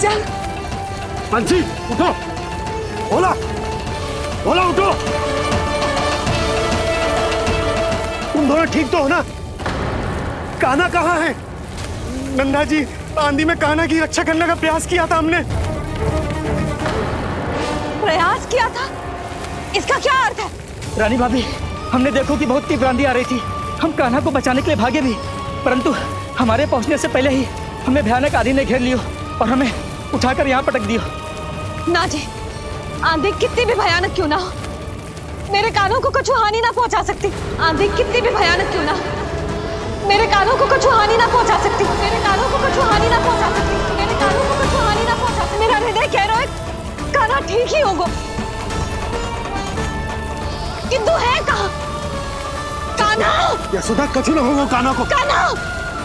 चल बंसी, उठो। बोला, बोला उठो। तुम दोनों ठीक तो हो ना? कान्हा कहाँ है? नंदा जी, आंधी में कान्हा की रक्षा करने का प्रयास किया था हमने। प्रयास किया था? इसका क्या अर्थ है? रानी भाभी, हमने देखो कि बहुत तीव्र आंधी आ रही थी। हम कान्हा को बचाने के लिए भागे भी, परंतु हमारे पहुंचने से पहले ही हमें भयानक आंधी ने घेर लियो और हमें उठाकर यहाँ पटक दियो। ना जी, आंधी कितनी भी भयानक क्यों ना हो, मेरे कानों को कुछ हानि ना पहुंचा सकती। आंधी कितनी भी भयानक क्यों ना हो, मेरे कानों को कुछ हानि ना पहुंचा सकती। मेरे कानों को कुछ हानि ना पहुंचा सकती। मेरे कानों को कुछ हानि ना पहुंचा सकती। मेरा हृदय कह रहा है कान्हा ठीक ही होगा, किंतु है कहाँ? कान्हा! यशोदा, कछु न होगा कान्हा को। कान्हा!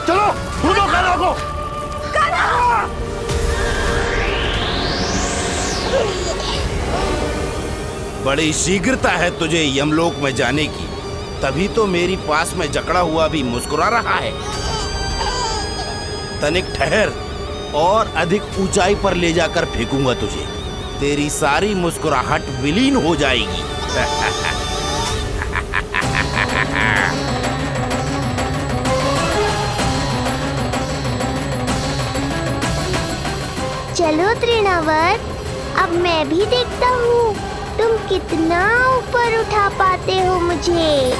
चलो, ढूंढो कान्हा को। कान्हा! बड़ी शीघ्रता है तुझे यमलोक में जाने की, तभी तो मेरी पास में जकड़ा हुआ भी मुस्कुरा रहा है। तनिक ठहर, और अधिक ऊंचाई पर ले जाकर फेंकूंगा तुझे। तेरी सारी मुस्कुराहट विलीन हो जाएगी। चलो तृणावर, अब मैं भी देखता हूँ तुम कितना ऊपर उठा पाते हो मुझे।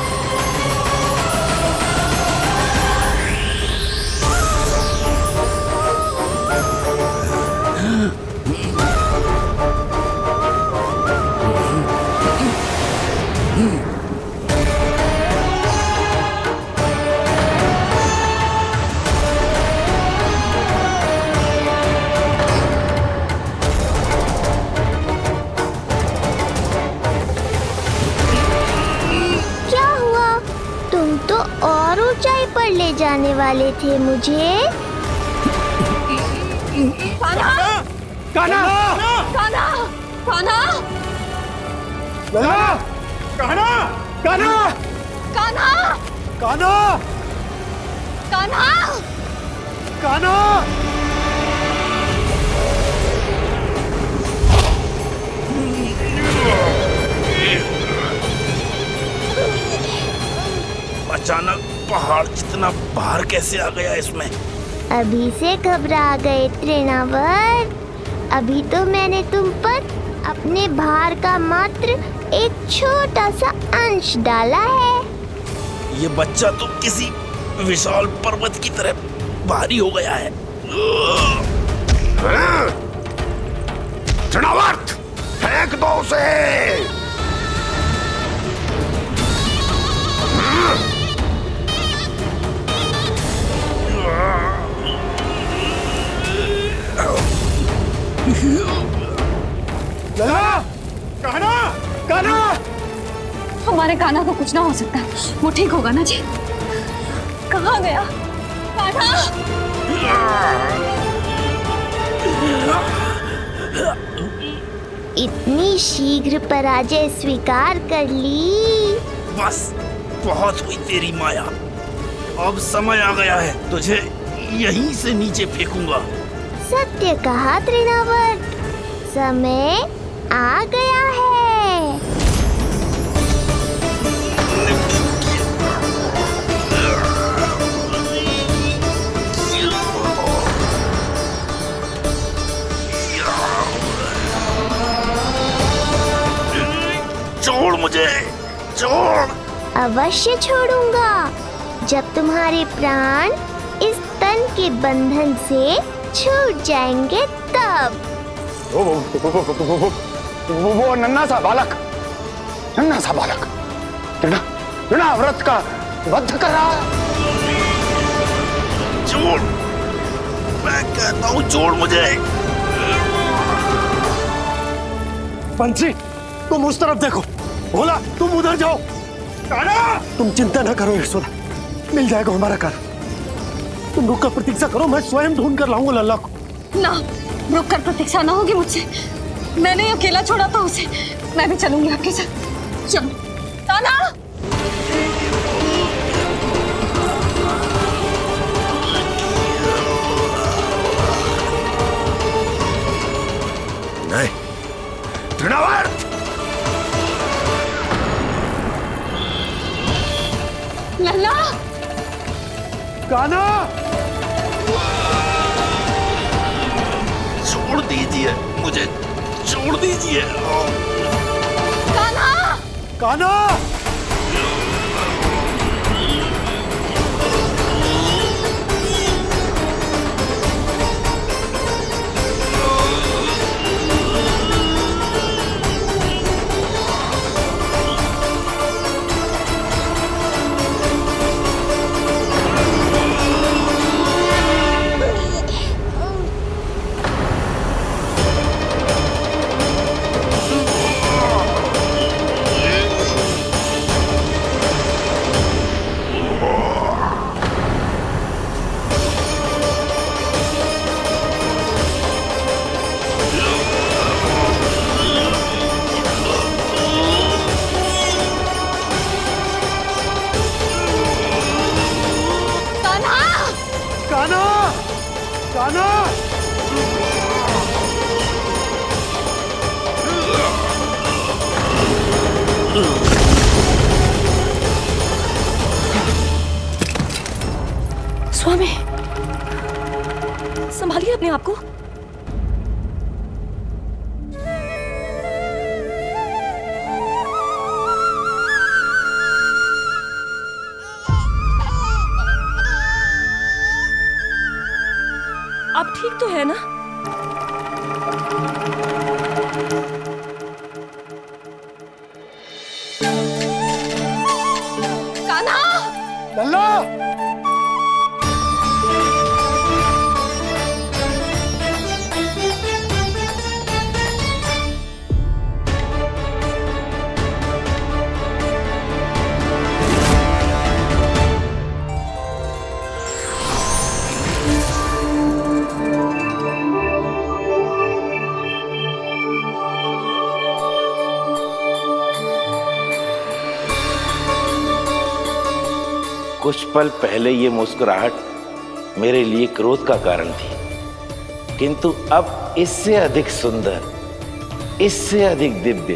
और ऊंचाई पर ले जाने वाले थे मुझे। कान्हा! कान्हा! कान्हा! कान्हा! कान्हा! कान्हा! कान्हा! कान्हा! कान्हा! कान्हा! कान्हा! अचानक पहाड़ जितना भार कैसे आ गया इसमें? अभी से घबरा गए तृणावर। अभी तो मैंने तुम पर अपने भार का मात्र एक छोटा सा अंश डाला है। ये बच्चा तो किसी विशाल पर्वत की तरह भारी हो गया है। तृणावर्त, फेंक दो उसे। कान्हा! कान्हा! हमारे कान्हा को कुछ ना हो सकता, वो ठीक होगा ना जी। कहाँ गया कान्हा? इतनी शीघ्र पराजय स्वीकार कर ली। बस बहुत हुई तेरी माया। अब समय आ गया है, तुझे यहीं से नीचे फेंकूंगा। सत्य कहा तृणावर, समय आ गया है। अवश्य छोड़ूंगा जब तुम्हारे प्राण इस तन के बंधन से छूट जाएंगे तब। वो नन्हा सा बालक तृणाव्रत का वध कर रहा है। छोड़, मैं कहता हूँ छोड़ मुझे। पंछी, तुम उस तरफ देखो, भोला तुम उधर जाओ। तुम चिंता ना करो यशोदा, मिल जाएगा हमारा घर। तुम रुक कर प्रतीक्षा करो, मैं स्वयं ढूंढ कर लाऊंगा लल्ला को। ना, रुक कर प्रतीक्षा ना होगी मुझसे। मैंने अकेला छोड़ा था उसे, मैं भी चलूंगी आपके साथ। चलो ताना। नहीं, तृणावर्त। लल्ला, कान्हा, छोड़ दीजिए मुझे, छोड़ दीजिए। कान्हा, कान्हा, स्वामी, संभालिए अपने आप को। आप ठीक तो है ना? कान्हा, लल्ला, कुछ पल पहले ये मुस्कुराहट मेरे लिए क्रोध का कारण थी, किंतु अब इससे अधिक सुंदर, इससे अधिक दिव्य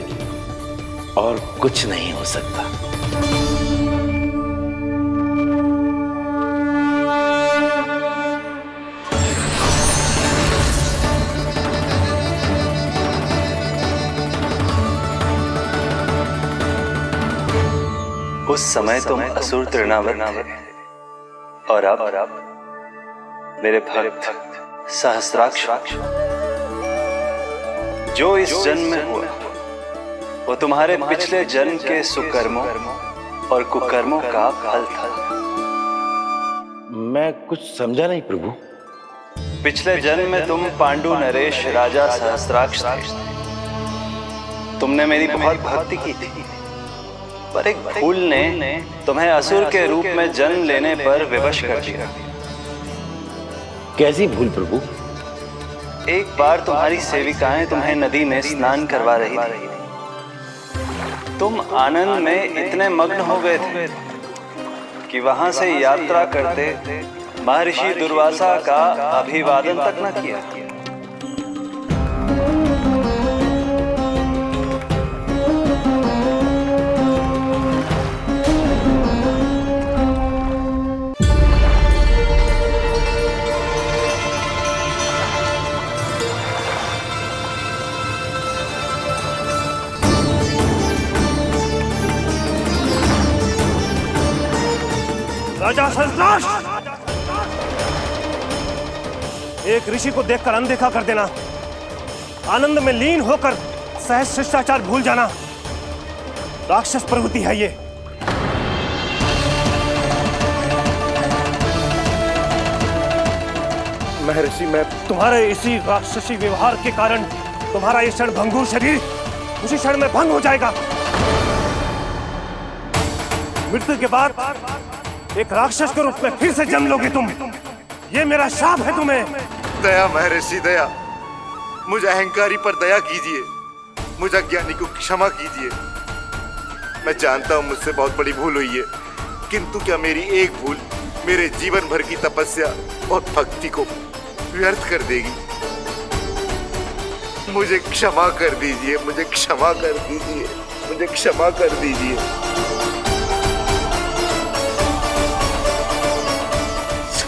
और कुछ नहीं हो सकता। उस समय तुम असुर तृणावर्त थे और अब मेरे भक्त सहस्राक्ष। जो इस जन्म में हुआ वो तुम्हारे पिछले जन्म के सुकर्मों और कुकर्मों का फल था। मैं कुछ समझा नहीं प्रभु। पिछले जन्म में तुम पांडु नरेश राजा सहस्राक्ष थे। तुमने मेरी बहुत भक्ति की थी, पर एक भूल ने तुम्हें असुर के रूप में जन्म लेने पर विवश कर दिया। कैसी भूल प्रभु? एक बार तुम्हारी सेविकाएं तुम्हें नदी में स्नान करवा रही थी। तुम आनंद में इतने मग्न हो गए थे कि वहां से यात्रा करते महर्षि दुर्वासा का अभिवादन तक न किया। राजा सर्राश, एक ऋषि को देखकर अनदेखा कर देना, आनंद में लीन होकर सहज शिष्टाचार भूल जाना, राक्षस प्रवृत्ति है ये। महर्षि, मैं तुम्हारे इसी राक्षसी व्यवहार के कारण तुम्हारा ये क्षण भंगुर शरीर उसी क्षण में भंग हो जाएगा। मृत्यु के बाद एक राक्षस के रूप में फिर से जन्म लोगे तुम। ये मेरा शाप है तुम्हें। दया महर्षि, दया। मुझ अहंकारी पर दया कीजिए, मुझ अज्ञानी को क्षमा कीजिए। मैं जानता हूँ मुझसे बहुत बड़ी भूल हुई है, किंतु क्या मेरी एक भूल मेरे जीवन भर की तपस्या और भक्ति को व्यर्थ कर देगी? मुझे क्षमा कर दीजिए, मुझे क्षमा कर दीजिए, मुझे क्षमा कर दीजिए।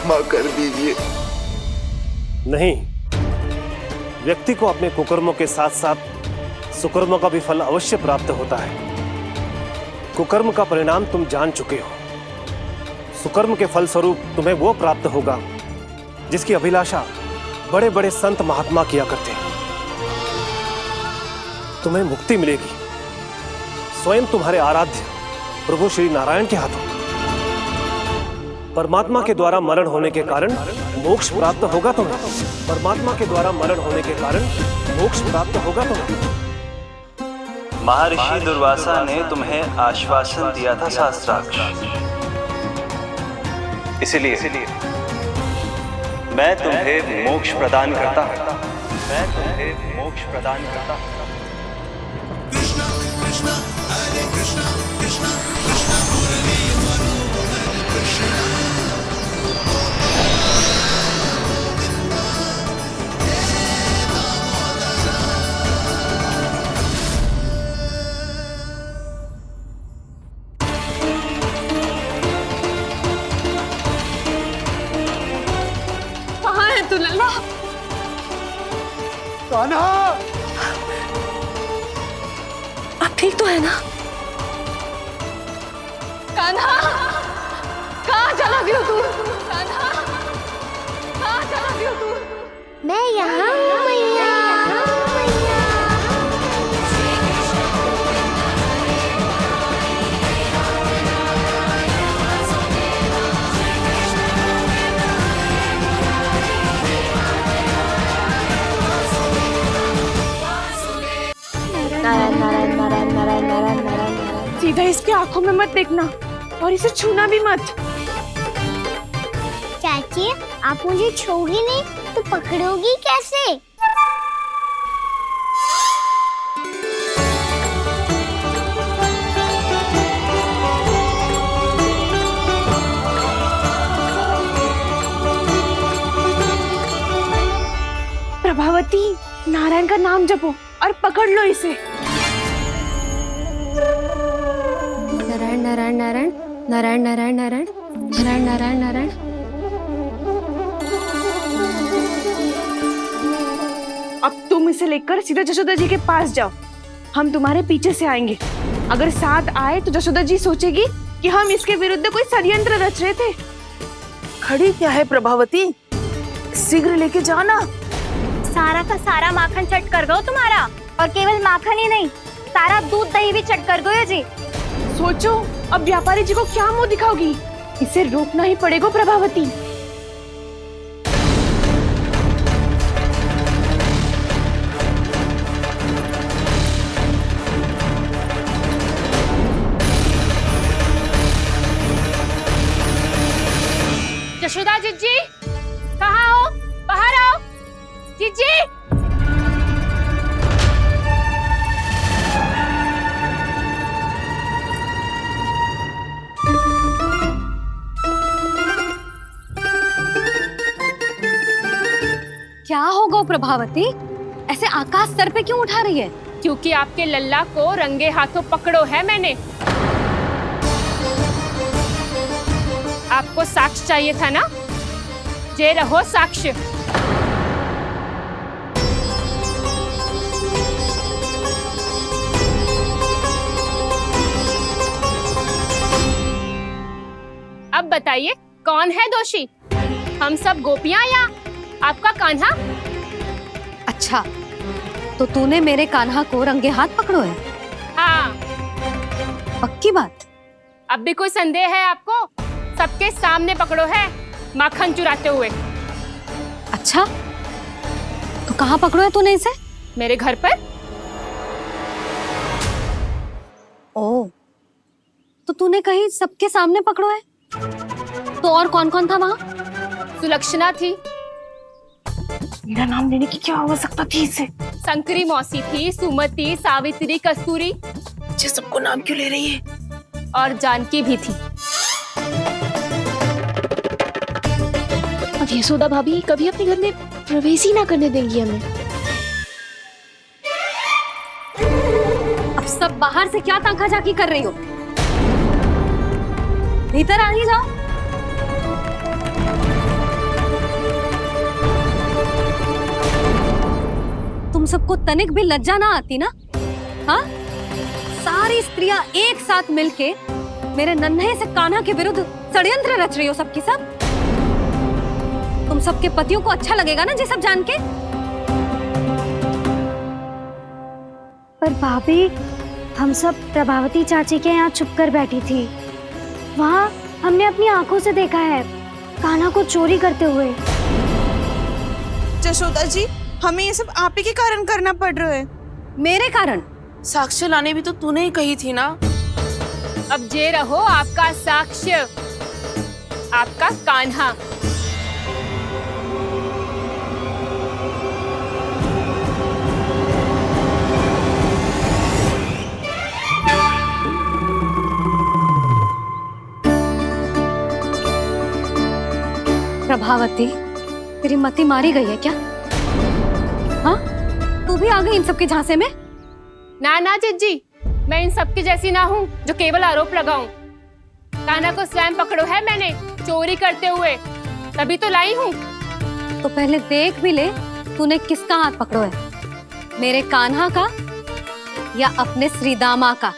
क्षमा कर दीजिए। नहीं, व्यक्ति को अपने कुकर्मों के साथ साथ सुकर्मों का भी फल अवश्य प्राप्त होता है। कुकर्म का परिणाम तुम जान चुके हो। सुकर्म के फल स्वरूप तुम्हें वो प्राप्त होगा जिसकी अभिलाषा बड़े बड़े संत महात्मा किया करते हैं। तुम्हें मुक्ति मिलेगी स्वयं तुम्हारे आराध्य प्रभु श्री नारायण के हाथों। परमात्मा के द्वारा मरण होने के कारण मोक्ष प्राप्त होगा तुम्हें। परमात्मा के द्वारा मरण होने के कारण मोक्ष प्राप्त होगा तुम्हें। महर्षि दुर्वासा ने तुम्हें आश्वासन दिया था शास्त्राक्ष, इसलिए मैं तुम्हें मोक्ष प्रदान करता हूं। मैं तुम्हें मोक्ष प्रदान करता हूं। कृष्णा कृष्णा हरे कृष्णा कृष्णा कृष्णा मुरली मनोहर कृष्णा। कहाँ है तू लल्ला? कान्हा! आप ठीक तो है ना? कान्हा, कहाँ चला गया तू? कान्हा, कहाँ चला गया तू? मैं यहाँ हूँ मैया। नारायण नारायण नारायण नारायण नारायण नारायण। सीधा इसके आंखों में मत देखना और इसे छूना भी मत। चाची, आप मुझे छोड़ोगी नहीं तो पकड़ोगी कैसे? प्रभावती, नारायण का नाम जपो और पकड़ लो इसे। नारायण नारायण नारायण नारायण नारायण नारायण नारायण नारायण नारायण। अब तुम इसे लेकर सीधा जशोदा जी के पास जाओ। हम तुम्हारे पीछे से आएंगे। अगर साथ आए तो जशोदा जी सोचेगी कि हम इसके विरुद्ध कोई षड्यंत्र रच रहे थे। खड़ी क्या है प्रभावती, शीघ्र लेके जाना। सारा का सारा माखन चट कर गो तुम्हारा, और केवल माखन ही नहीं, सारा दूध दही भी चट कर गो जी। सोचो अब व्यापारी जी को क्या मुंह दिखाओगी। इसे रोकना ही पड़ेगा प्रभावती। जशोदा जिज्जी, कहाँ हो? बाहर आओ जिज्जी। क्या हो गो प्रभावती, ऐसे आकाश सर पे क्यों उठा रही है? क्योंकि आपके लल्ला को रंगे हाथों पकड़ो है मैंने। आपको साक्ष्य चाहिए था ना? जे रहो साक्ष्य। अब बताइए कौन है दोषी, हम सब गोपियां या आपका कान्हा? अच्छा, तो तूने मेरे कान्हा को रंगे हाथ पकड़ो है? हाँ। पक्की बात? अब भी कोई संदेह है आपको? सबके सामने पकड़ो है, माखन चुराते हुए। अच्छा, तो कहाँ पकड़ो है तूने इसे? मेरे घर पर। ओ, तो तूने कहीं सबके सामने पकड़ो है? तो और कौन कौन था वहाँ? सुलक्षणा थी। मेरा नाम लेने की क्या आवश्यकता थी इसे? शंकरी मौसी थी, सुमति, सावित्री, कस्तूरी। ये सबको नाम क्यों ले रही है? और जानकी भी थी। अब यशोदा भाभी कभी अपने घर में प्रवेश ही ना करने देंगी हमें। अब सब बाहर से क्या ताका झाकी कर रही हो? भीतर आ ही जाओ। तुम सबको तनिक भी लज्जा ना आती ना? हाँ? सारी स्त्रियां एक साथ मिलके मेरे नन्हे से कान्हा के विरुद्ध षड्यंत्र रच रही हो सबकी सब। तुम सबके पतियों को अच्छा लगेगा ना ये सब जान के? पर भाभी, हम सब प्रभावती चाची के यहाँ छुप कर बैठी थी। वहाँ हमने अपनी आंखों से देखा है कान्हा को चोरी करते हुए। यशोदा जी, हमें ये सब आप ही के कारण करना पड़ रहा है। मेरे कारण? साक्ष्य लाने भी तो तूने ही कही थी ना। अब जे रहो आपका साक्ष्य, आपका कान्हा। प्रभावती, तेरी मति मारी गई है क्या? हाँ? तू भी आ गई इन सबके झांसे में? ना ना जिज्जी, मैं इन सबकी जैसी ना हूँ जो केवल आरोप लगाऊं। कान्हा को स्वयं पकड़ो है मैंने चोरी करते हुए, तभी तो लाई हूँ। तो पहले देख भी ले तूने किसका हाथ पकड़ो है, मेरे कान्हा का या अपने श्रीदामा का?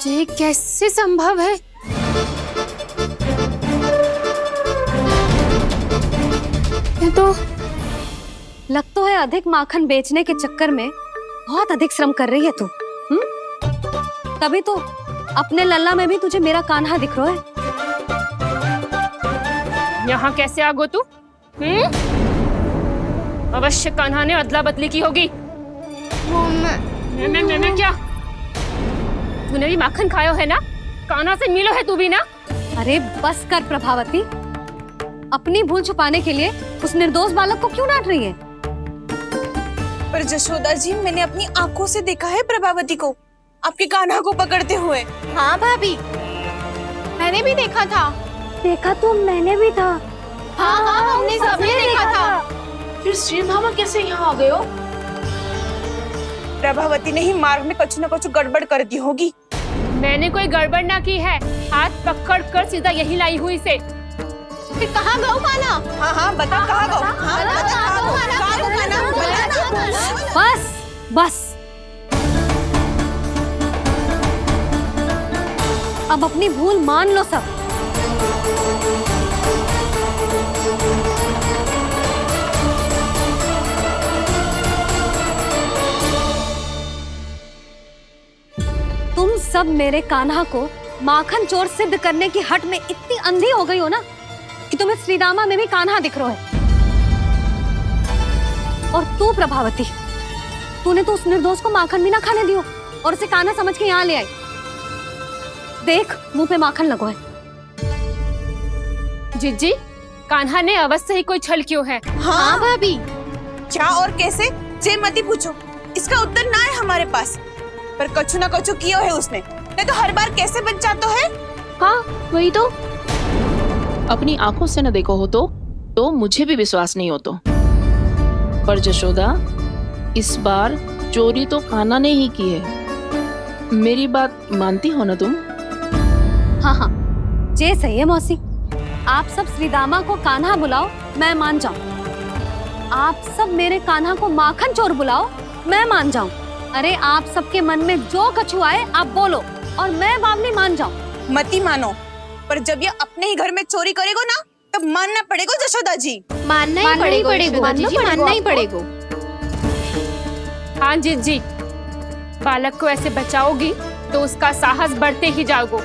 ये कैसे संभव है? ये तो लग तो है अधिक माखन बेचने के चक्कर में बहुत अधिक श्रम कर रही है तू। तभी तो अपने लल्ला में भी तुझे मेरा कान्हा दिख रहा है। यहाँ कैसे आ गो तू? अवश्य कान्हा ने अदला बदली की होगी। मैं क्या? तूने भी माखन खायो है ना? कान्हा से मिलो है तू भी ना? अरे बस कर प्रभावती, अपनी भूल छुपाने के लिए उस निर्दोष बालक को क्यों डांट रही है? पर यशोदा जी, मैंने अपनी आंखों से देखा है प्रभावती को आपके कान्हा को पकड़ते हुए। हाँ भाभी, मैंने भी देखा था। देखा तो मैंने भी था। हाँ हाँ, हमने सबने देखा था। फिर श्रीधामा कैसे यहाँ आ गए हो? प्रभावती ने ही मार्ग में कुछ न कुछ गड़बड़ कर दी होगी। मैंने कोई गड़बड़ ना की है, हाथ पकड़ कर सीधा यही लाई हुई से। फिर कहाँ गौ कान्हा? हाँ हाँ बता, कहाँ गौ? बस बस, अब अपनी भूल मान लो सब। तुम सब मेरे कान्हा को माखन चोर सिद्ध करने की हट में इतनी अंधी हो गई हो ना कि तुम्हें श्रीदामा में भी कान्हा दिख रहा है। और तू प्रभावती, तूने तो उस निर्दोष को माखन भी ना खाने दियो और उसे कान्हा समझ के यहाँ ले आई। देख, मुंह पे माखन लगो है। जिज्जी, कान्हा ने अवश्य ही कोई छल क्यों है। हाँ भाभी, क्या और कैसे जे मती पूछो, इसका उत्तर ना है हमारे पास। पर कछु ना कछु किया है उसने, नहीं तो हर बार कैसे बच जाता है। हाँ वही तो, अपनी आंखों से न देखो हो तो मुझे भी विश्वास नहीं हो तो। पर यशोदा, इस बार चोरी तो कान्हा ने ही की है। मेरी बात मानती हो ना तुम? हाँ हाँ, जे सही है मौसी। आप सब श्रीदामा को कान्हा बुलाओ, मैं मान जाऊं। आप सब मेरे कान्हा को माखन चोर बुलाओ, मैं मान जाऊं। अरे आप सबके मन में जो कछु आए आप बोलो और मैं बावली मान जाऊं। मती मानो, पर जब ये अपने ही घर में चोरी करेगो ना तब मानना पड़ेगा जशोदा जी। मानना ही पड़ेगा, मानना ही पड़ेगा। हाँ जिज्जी, बालक को ऐसे बचाओगी तो उसका साहस बढ़ते ही जाओगे।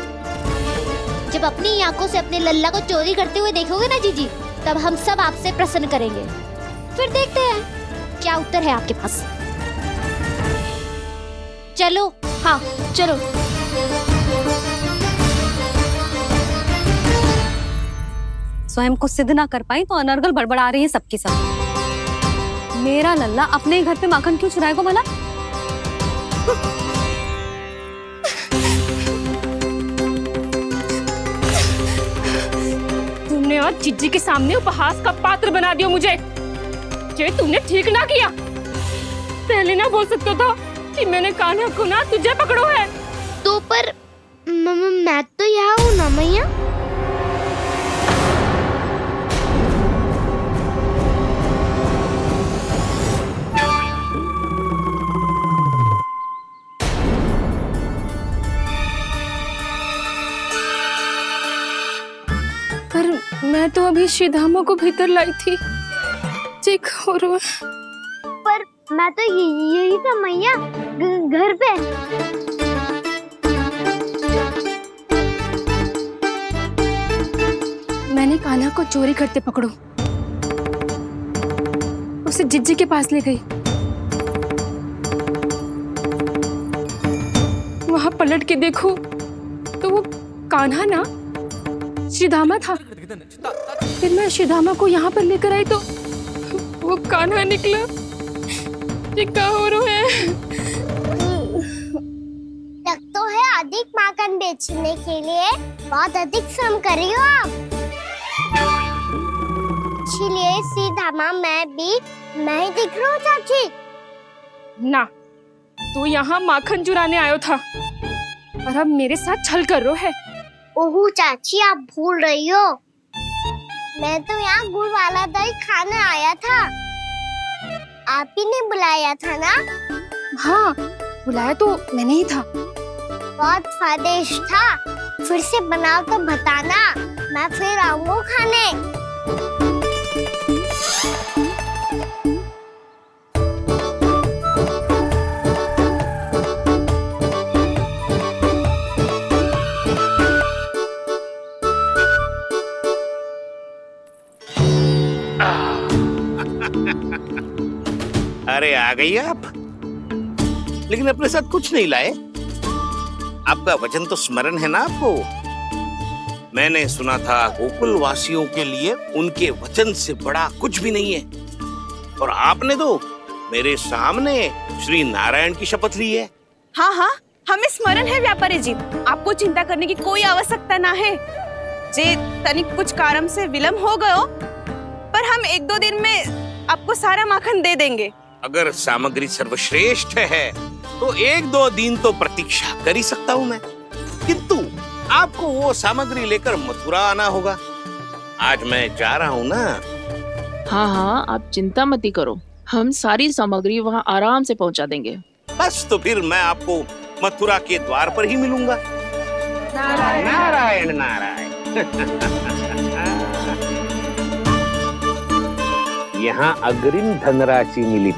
जब अपनी आंखों से अपने लल्ला को चोरी करते हुए देखोगे ना जीजी, तब हम सब आपसे प्रसन्न करेंगे। फिर देखते हैं क्या उत्तर है आपके पास। चलो। हाँ चलो। स्वयं को सिद्ध ना कर पाई तो अनर्गल बड़बड़ा रही है सबके सब। मेरा लल्ला अपने ही घर पे माखन क्यों चुराएगा भला? तुमने आज जिज्जी के सामने उपहास का पात्र बना दिया मुझे। ये तुमने ठीक ना किया। पहले ना बोल सकता था कि मैंने कान्हा को ना तुझे पकड़ो है। तो पर मैं तो यहाँ हूँ ना मैया। पर मैं तो अभी श्रीधामा को भीतर लाई थी। चेक हो रहा है। पर मैं तो यही था मैया, घर पे। मैंने कान्हा को चोरी करते पकड़ो, उसे जिज्जी के पास ले गई। वहां पलट के देखो तो वो कान्हा ना श्रीधामा था। फिर मैं श्रीधामा को यहाँ पर लेकर आई तो वो कान्हा निकला। ये क्या हो रहा है? तक तो है अधिक माखन बेचने के लिए बहुत अधिक श्रम कर रही हो आप। इसीलिए श्रीधामा मैं ही दिख रहा हूँ चाची। ना, तू यहाँ माखन चुराने आयो था और अब मेरे साथ छल कर रहा है। ओह चाची, आप भूल रही हो, मैं तो यहाँ गुड़ वाला दही खाने आया था। आप ही ने बुलाया था ना? हाँ, बुलाया तो मैंने ही था। बहुत स्वादिष्ट था। फिर से बनाओ तो बताना, मैं फिर आऊंगा खाने। अरे आ गई आप, लेकिन अपने साथ कुछ नहीं लाए। आपका वचन तो स्मरण है ना आपको? मैंने सुना था गोकुल वासियों के लिए उनके वचन से बड़ा कुछ भी नहीं है, और आपने तो मेरे सामने श्री नारायण की शपथ ली है। हाँ हाँ, हमें स्मरण है व्यापारी जी। आपको चिंता करने की कोई आवश्यकता ना है। जे तनिक कुछ कारण से विलंब हो गयो, पर हम 1-2 दिन में आपको सारा माखन दे देंगे। अगर सामग्री सर्वश्रेष्ठ है तो 1-2 दिन तो प्रतीक्षा कर ही सकता हूँ मैं, किंतु आपको वो सामग्री लेकर मथुरा आना होगा। आज मैं जा रहा हूँ ना। हाँ हाँ, आप चिंता मत करो, हम सारी सामग्री वहाँ आराम से पहुँचा देंगे। बस तो फिर मैं आपको मथुरा के द्वार पर ही मिलूंगा। नारायण नारायण। यहाँ अग्रिम धनराशि मिली